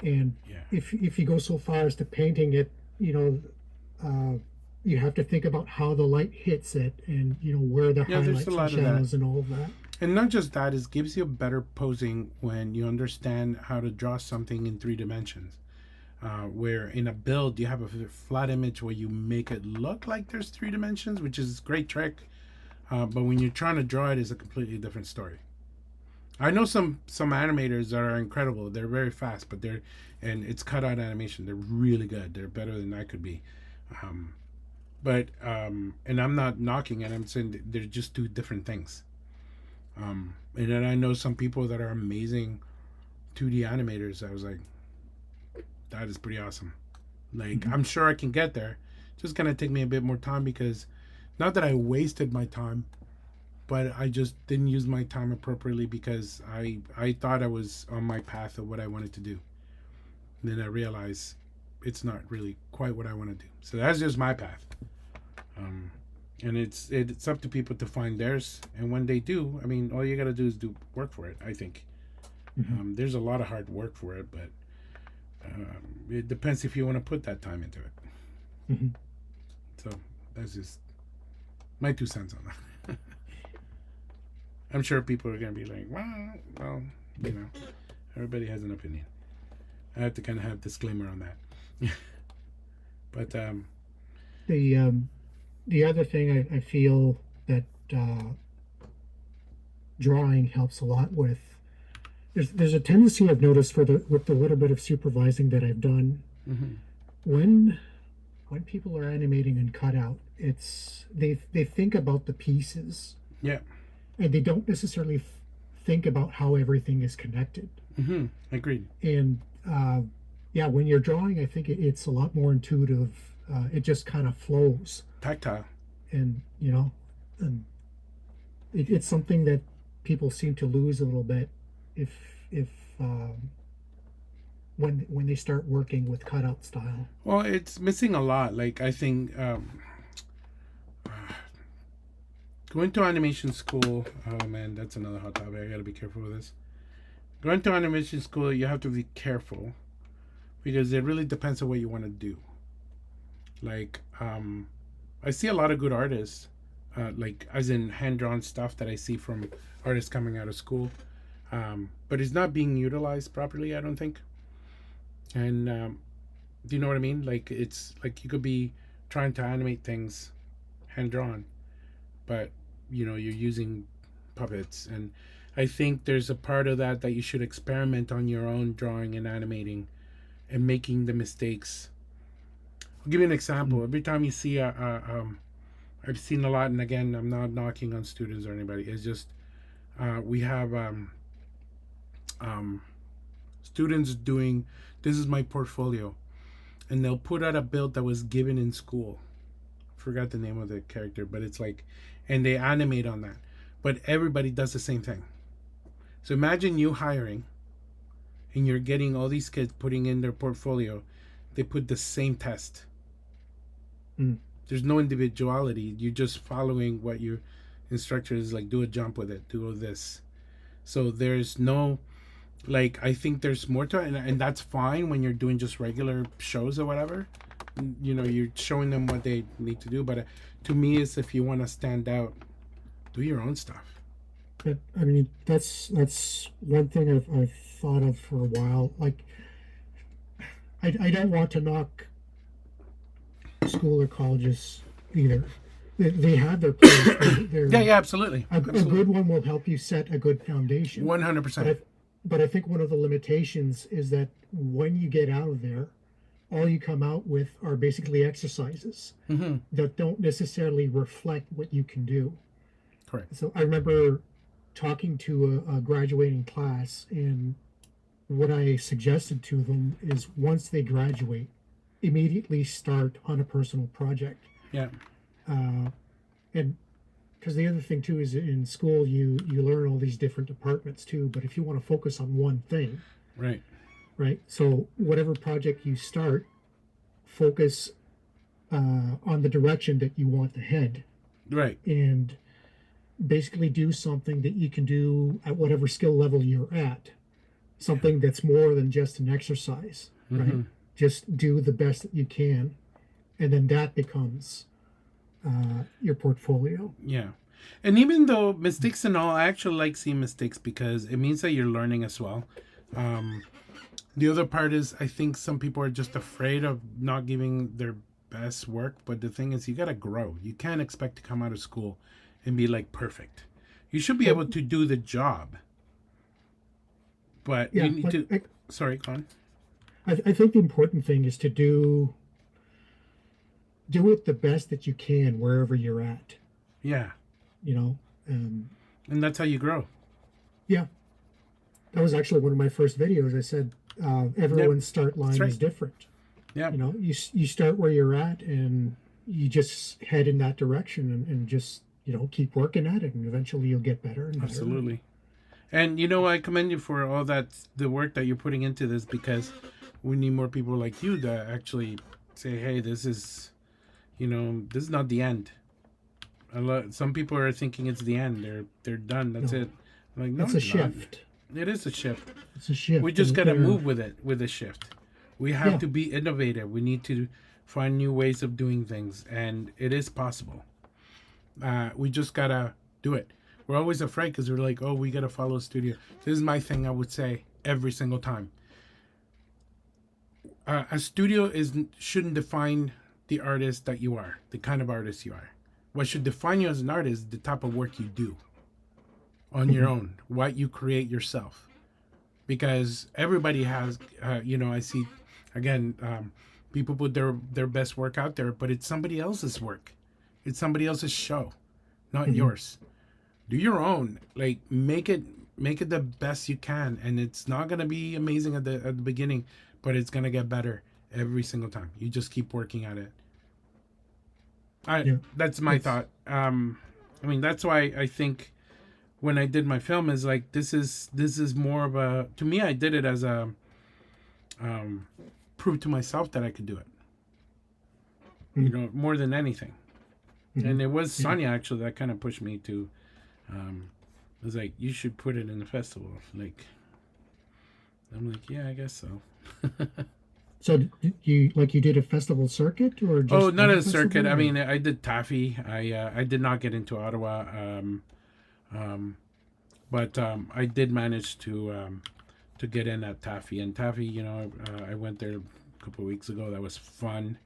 And Yeah. if you go so far as to painting it, you know, uh, you have to think about how the light hits it, and where the Yeah. There's a highlights and lot of that. shadows and all of that. And not just that, it gives you better posing when you understand how to draw something in 3 dimensions. Where in a build you have a flat image where you make it look like there's 3 dimensions, which is a great trick. But when you're trying to draw it, it's a completely different story. I know some animators that are incredible. They're very fast, but and it's cutout animation. They're really good. They're better than I could be. Um, and I'm not knocking it. I'm saying they're just two different things. And then I know some people that are amazing 2D animators. I was like, that is pretty awesome. Like, Mhm. I'm sure I can get there. Just gonna take me a bit more time because, not that I wasted my time, but I just didn't use my time appropriately because I thought I was on my path of what I wanted to do. And then I realized it's not really quite what I want to do. So that's just my path. Um, and it's up to people to find theirs. And when they do, I mean, all you gotta do is do work for it. I think Mhm. there's a lot of hard work for it, but it depends if you want to put that time into it. Mhm. So that's just my 2 cents on that. I'm sure people are gonna be like, well, you know, everybody has an opinion. I have to kind of have disclaimer on that. But The um, the other thing I feel that uh, drawing helps a lot with, there's a tendency I've noticed for the with the little bit of supervising that I've done, mm-hmm. when people are animating and cut out, it's they think about the pieces, Yeah, and they don't necessarily think about how everything is connected. mm-hmm. Agreed. And yeah, when you're drawing, I think it's a lot more intuitive. It just kind of flows, Tactile. and and it's something that people seem to lose a little bit if if um, when they start working with cutout style. Well, it's missing a lot. Like I think going to animation school. Oh man, that's another hot topic. I gotta be careful with this. Going to animation school, you have to be careful because it really depends on what you want to do. Like, I see a lot of good artists, like as in hand drawn stuff that I see from artists coming out of school, but it's not being utilized properly. I don't think. And do you know what I mean? Like it's like you could be trying to animate things hand drawn, but you're using puppets, and I think there's a part of that you should experiment on your own drawing and animating and making the mistakes. I'll give you an example. Mm. Every time you see I've seen a lot, and again, I'm not knocking on students or anybody. It's just we have um, students doing this is my portfolio, and they'll put out a build that was given in school. I forgot the name of the character, but it's like, and they animate on that. But everybody does the same thing. So imagine you hiring, and you're getting all these kids putting in their portfolio. They put the same test. Mm. There's no individuality. You're just following what your instructor is like. Do a jump with it. Do this. So there's no like. I think there's more to it, and that's fine when you're doing just regular shows or whatever. You're showing them what they need to do. But to me, is if you want to stand out, do your own stuff. But I mean, that's one thing I've thought of for a while. Like, I don't want to knock school or colleges either. They have their place. Yeah, yeah, absolutely, A absolutely, good one will help you set a good foundation. 100%. But I think one of the limitations is that when you get out of there, all you come out with are basically exercises Mm-hmm. that don't necessarily reflect what you can do. Correct. So I remember talking to a graduating class, and what I suggested to them is once they graduate, immediately start on a personal project. Yeah. Uh, and because the other thing too is in school you learn all these different departments too, but if you want to focus on one thing, Right. right? So whatever project you start, focus on the direction that you want to head, Right. and basically do something that you can do at whatever skill level you're at. Yeah. Something that's more than just an exercise, right? Mm-hmm. Just do the best that you can, and then that becomes your portfolio. Yeah. And even though mistakes and all, I actually like seeing mistakes because it means that you're learning as well. Um, the other part is I think some people are just afraid of not giving their best work. But the thing is, you got to grow. You can't expect to come out of school and be like perfect. You should be Well, able to do the job, but you yeah, need but to. Sorry, Con. I think the important thing is to do it the best that you can wherever you're at. Yeah. You know, um, And that's how you grow. yeah, that was actually one of my first videos. I said Yep. everyone's start That's line right. is different. Yeah. You know, you start where you're at, and you just head in that direction, and just keep working at it, and eventually you'll get better and better. Absolutely. And you know, I commend you for all that, the work that you're putting into this, because we need more people like you that actually say, "Hey, this is, this is not the end." Some people are thinking it's the end. They're done. That's No, it. I'm like, no, it's a it's not. shift. It is a shift. It's a We shift, just and gotta there, move with it, with the shift. We have yeah, to be innovative. We need to find new ways of doing things, and it is possible. We just gotta do it. We're always afraid because we're like, oh, we gotta follow a studio. This is my thing. I would say every single time. A studio shouldn't define the artist that you are, the kind of artist you are. What should define you as an artist is the type of work you do on your mhm, own, what you create yourself. Because everybody has, I see, again, people put their best work out there, but it's somebody else's work. It's somebody else's show, not mhm. yours. Do your own. Like make it the best you can, and it's not gonna be amazing at the beginning, but it's gonna get better every single time. You just keep working at it. I Yeah, That's my it's thought. I mean, that's why I think when I did my film is like this is more of a, to me, I did it as a um, prove to myself that I could do it. mhm, More than anything. mhm. And it was Yeah. Sonia actually that kind of pushed me to. Um, it was like, you should put it in the festival. Like, I'm like, yeah, I guess so. So you did a festival circuit or Oh, just not one a circuit. festival I or? mean, I did Taffy. I did not get into Ottawa. Um, but I did manage to get in at Taffy. And Taffy, I went there a couple of weeks ago. That was fun.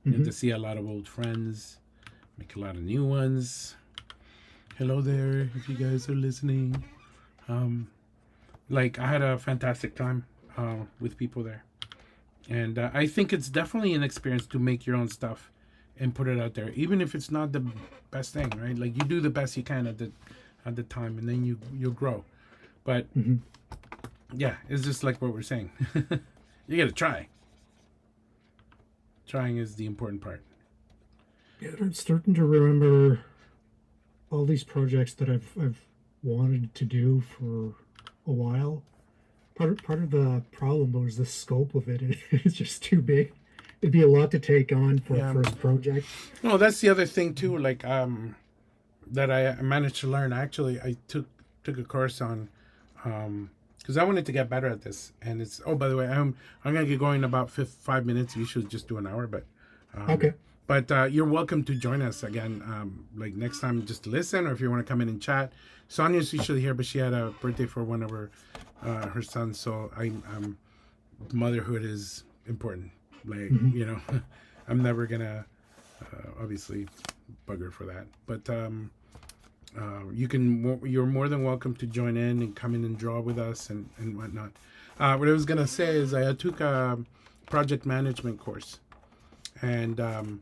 Get Hmm. to see a lot of old friends, make a lot of new ones. Hello there, if you guys are listening. Um, like, I had a fantastic time with people there, and I think it's definitely an experience to make your own stuff and put it out there, even if it's not the best thing, right? Like, you do the best you can at the time, and then you'll grow. But Hmm. yeah, it's just like what we're saying. You got to try. Trying is the important part. Yeah, I'm starting to remember all these projects that I've wanted to do for a while. Part of the problem though is the scope of it. It's just too big. It'd be a lot to take on for a Yeah. first project. No, that's the other thing too. Like, that I managed to learn. Actually, I took a course on, because I wanted to get better at this. And it's, oh, by the way, I'm gonna get going in about 5 minutes. We should just do an hour, but um, Okay. you're welcome to join us again. Like next time, just to listen, or if you want to come in and chat. Sonia's usually here, but she had a birthday for one of her sons. So motherhood is important. Like, Hmm. I'm never gonna obviously bug her for that. But you're more than welcome to join in and come in and draw with us and whatnot. What I was gonna say is I took a project management course, and I'm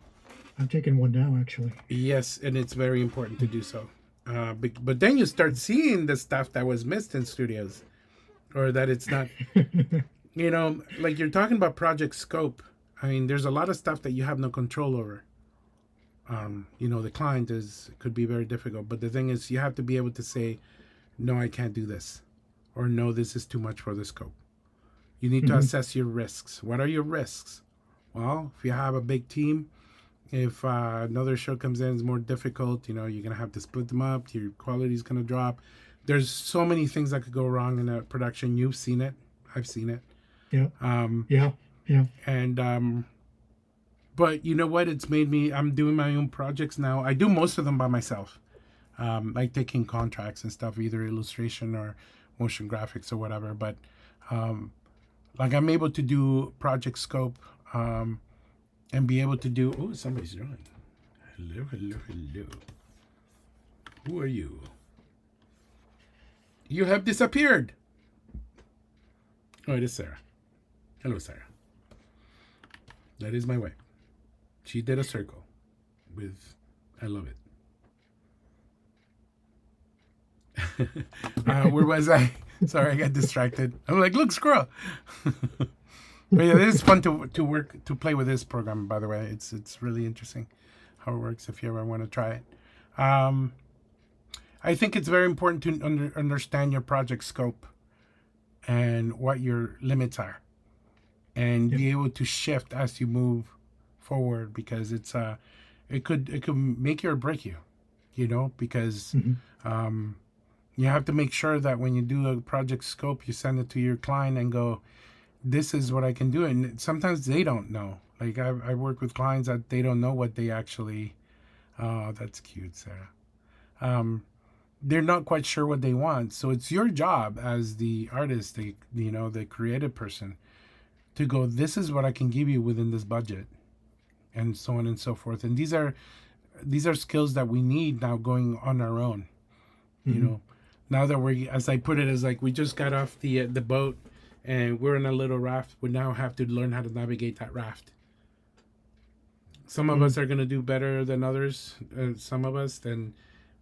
taking one now actually. yes, and it's very important to do so. But then you start seeing the stuff that was missed in studios, or that it's not. Like you're talking about project scope. I mean, there's a lot of stuff that you have no control over. The client could be very difficult, but the thing is, you have to be able to say, no, I can't do this, or no, this is too much for the scope. You need to Mhm. assess your risks. What are your risks? Well, if you have a big team, if another show comes in, it's more difficult. You're gonna have to split them up. Your quality is gonna drop. There's so many things that could go wrong in a production. You've seen it. I've seen it. Yeah. Um, Yeah. Yeah. and But you know what? It's made me. I'm doing my own projects now. I do most of them by myself. Like taking contracts and stuff, either illustration or motion graphics or whatever. But like I'm able to do project scope and be able to do. Oh, somebody's drawing. Hello, hello, hello. Who are you? You have disappeared. Oh, it is Sarah. Hello, Sarah. That is my wife. She did a circle with, I love it. Where was I? Sorry, I got distracted. I'm like, look, squirrel. But yeah, it is fun to play with this program. By the way, it's really interesting how it works. If you ever want to try it, I think it's very important to understand your project scope and what your limits are, and be able to shift as you move forward, because it could make you or break you, because you have to make sure that when you do a project scope, you send it to your client and go, this is what I can do. And sometimes they don't know. Like I work with clients that they don't know what they actually, oh, that's cute, Sarah. They're not quite sure what they want. So it's your job as the artist, the creative person, to go, this is what I can give you within this budget, and so on and so forth. And these are skills that we need now going on our own. Now that as I put it, as like we just got off the boat and we're in a little raft. We now have to learn how to navigate that raft. Some of us are going to do better than others, some of us,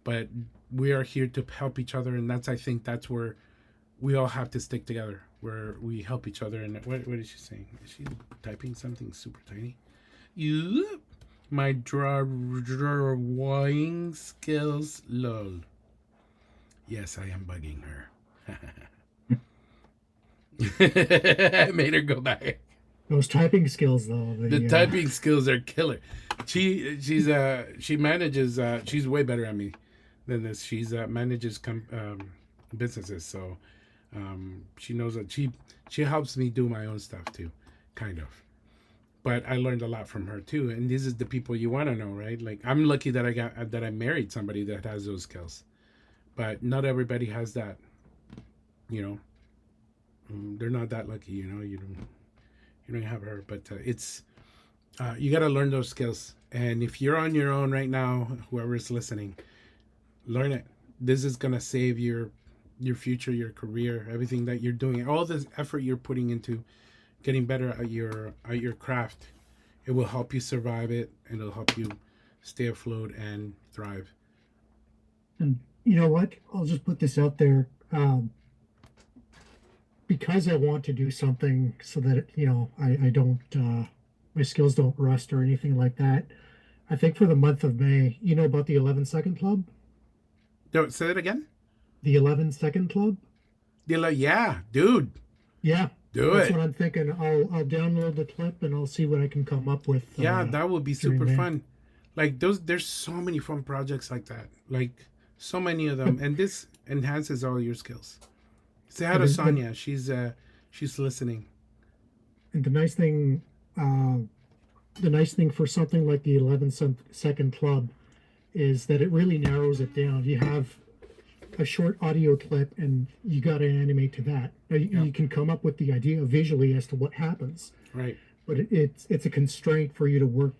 but we are here to help each other. And I think that's where we all have to stick together, where we help each other. And what is she saying? Is she typing something super tiny? My drawing skills, lol. Yes, I am bugging her. I made her go back. Those typing skills, though. The typing skills are killer. She manages. She's way better at me than this. She's manages businesses, so she knows that she helps me do my own stuff too, kind of. But I learned a lot from her too. And this is the people you want to know, right? Like I'm lucky that I married somebody that has those skills, but not everybody has that. They're not that lucky. You don't have her, but it's you got to learn those skills. And if you're on your own right now, whoever is listening, learn it. This is gonna save your future, your career, everything that you're doing, all this effort you're putting into getting better at your craft. It will help you survive it, and it'll help you stay afloat and thrive. And you know what? I'll just put this out there. Because I want to do something so that I don't my skills don't rust or anything like that. I think for the month of May, you know about the 11-second club? Don't say it again. The 11-second club? Yeah, dude. Yeah. That's what I'm thinking. I'll download the clip and I'll see what I can come up with. Yeah, that would be super fun. Like there's so many fun projects like that. Like so many of them, and this enhances all your skills. Say hi to Sonia. She's listening. And the nice thing for something like the 11-second club is that it really narrows it down. You have a short audio clip and you got to animate to that. Now, you can come up with the idea visually as to what happens. Right. But it's a constraint for you to work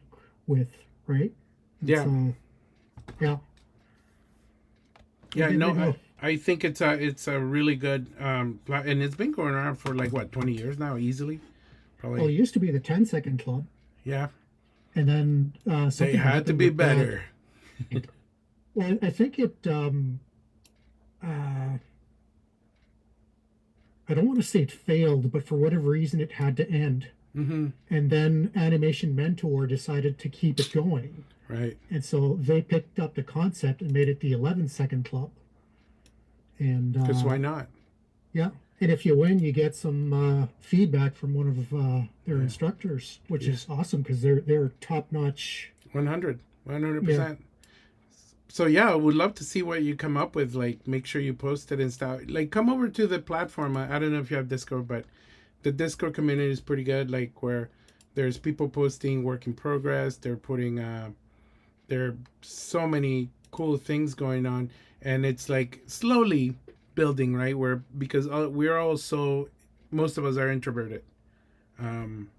with, right? Yeah. Yeah. Yeah, no, I think it's a really good and it's been going around for like what, 20 years now, easily, probably. Well, it used to be the 10-second club. Yeah. And then they had to be better. Well, I think it. I don't want to say it failed, but for whatever reason, it had to end. Mm-hmm. And then Animation Mentor decided to keep it going. Right. And so they picked up the concept and made it the 11-second club. And Because why not? yeah, and if you win, you get some feedback from one of their Yeah. instructors, which Yeah. is awesome because they're top notch. 100. Yeah, 100%. So yeah, I would love to see what you come up with. Like, make sure you post it and stuff. Like, come over to the platform. I don't know if you have Discord, but the Discord community is pretty good. Like, where there's people posting work in progress. They're putting there are so many cool things going on, and it's like slowly building, right? Where because we're all so most of us are introverted. Um,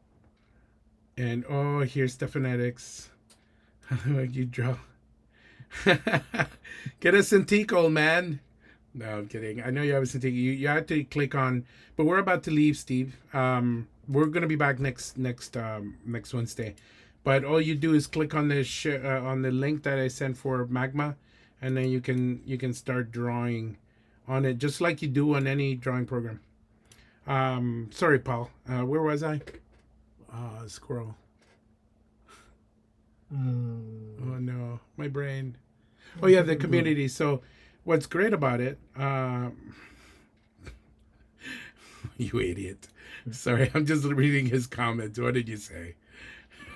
and oh, here's Stefanetics. You draw. Get a Cintiq, old man. No, I'm kidding. I know you have a Cintiq. You have to click on, but we're about to leave, Steve. We're gonna be back next Wednesday, but all you do is click on on the link that I sent for Magma, and then you can start drawing on it just like you do on any drawing program. Sorry, Paul. Where was I? Squirrel. Oh no, my brain. Oh yeah, the community. So, what's great about it? You idiot. Sorry, I'm just reading his comments. What did you say?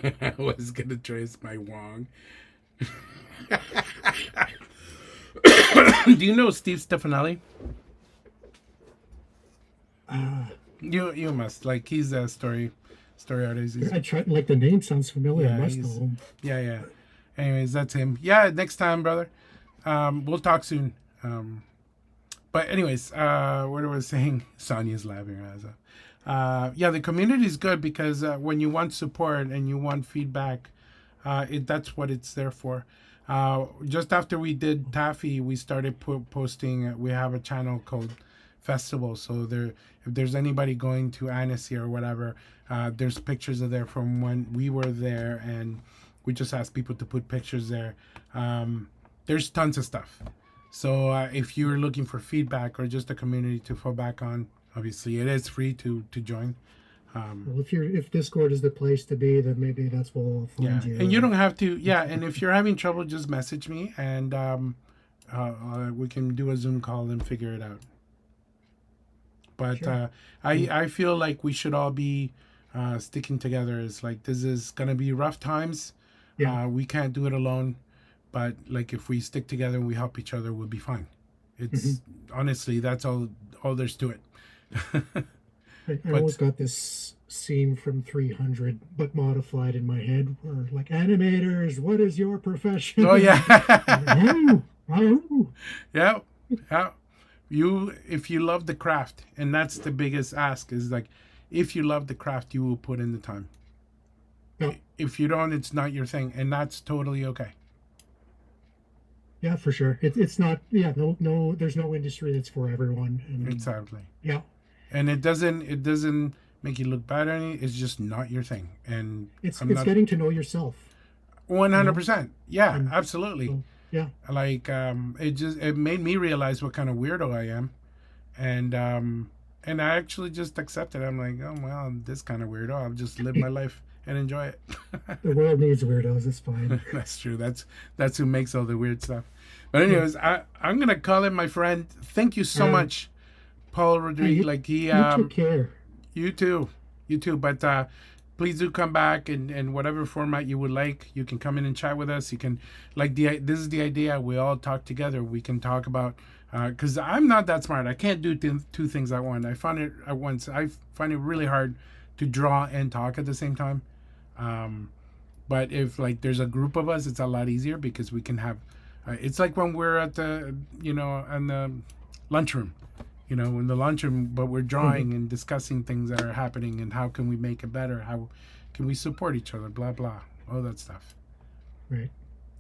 I was gonna trace my Wong. Do you know Steve Stefanelli? You must, like, he's a story artist. I tried. Like the name sounds familiar. I Yeah, must know him. yeah. Anyways, that's him. Yeah, next time, brother. We'll talk soon. But anyways, what I was saying, Sonia's laughing at us. Yeah, the community is good because when you want support and you want feedback, that's what it's there for. Just after we did Taffy, we started posting. We have a channel called Festival, so if there's anybody going to Annecy or whatever, there's pictures of there from when we were there, and we just ask people to put pictures there. There's tons of stuff. So if you're looking for feedback or just a community to fall back on, obviously it is free to join. Well, if Discord is the place to be, then maybe that's where we'll Yeah, find you. and you don't have to. Yeah, and if you're having trouble, just message me, and we can do a Zoom call and figure it out. But Sure. I feel like we should all be sticking together. It's like this is gonna be rough times. Yeah. We can't do it alone, but like if we stick together and we help each other, we'll be fine. It's honestly that's all there's to it. I always got this scene from 300, but modified in my head, where like animators, what is your profession? Oh yeah. Oh. Yeah. If you love the craft, and that's the biggest ask, is like if you love the craft, you will put in the time. Yeah. If you don't, it's not your thing, and that's totally okay. Yeah, for sure. It's not. Yeah, no. There's no industry that's for everyone. And Exactly. yeah, And it doesn't make you look bad or anything. It's just not your thing, and it's I'm not getting to know yourself. 100%. Yeah, And absolutely. so, yeah, Like it made me realize what kind of weirdo I am, and I actually just accepted. I'm like, oh well, I'm this kind of weirdo. I'll just live my life and enjoy it. the world needs weirdos. It's fine. That's true. That's who makes all the weird stuff. But anyways, I'm gonna call him my friend. Thank you so much, Paul Rodriguez. Like he You took care. You too. But please do come back in whatever format you would like. You can come in and chat with us. You can this is the idea. We all talk together. We can talk about because I'm not that smart. I can't do two things at once. I find it at once. I find it really hard to draw and talk at the same time. But if like there's a group of us, it's a lot easier because we can have. It's like when we're at the in the lunchroom. In the lunchroom, but we're drawing and discussing things that are happening and how can we make it better? How can we support each other? Blah, blah, all that stuff. Right.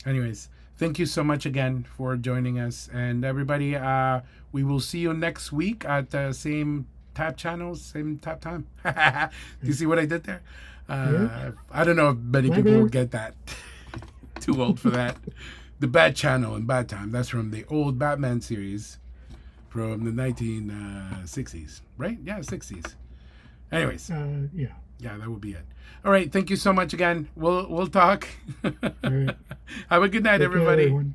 Anyways, thank you so much again for joining us. And everybody, we will see you next week at the same tab channels, same tab time. Do you see what I did there? I don't know if many people will get that. Too old for that. The Bad Channel and Bad Time. That's from the old Batman series. From the 1960s, right? Yeah, 60s. Anyways. Yeah. Yeah, that would be it. All right. Thank you so much again. We'll talk. All right. Have a good night, Take care, everybody. everyone.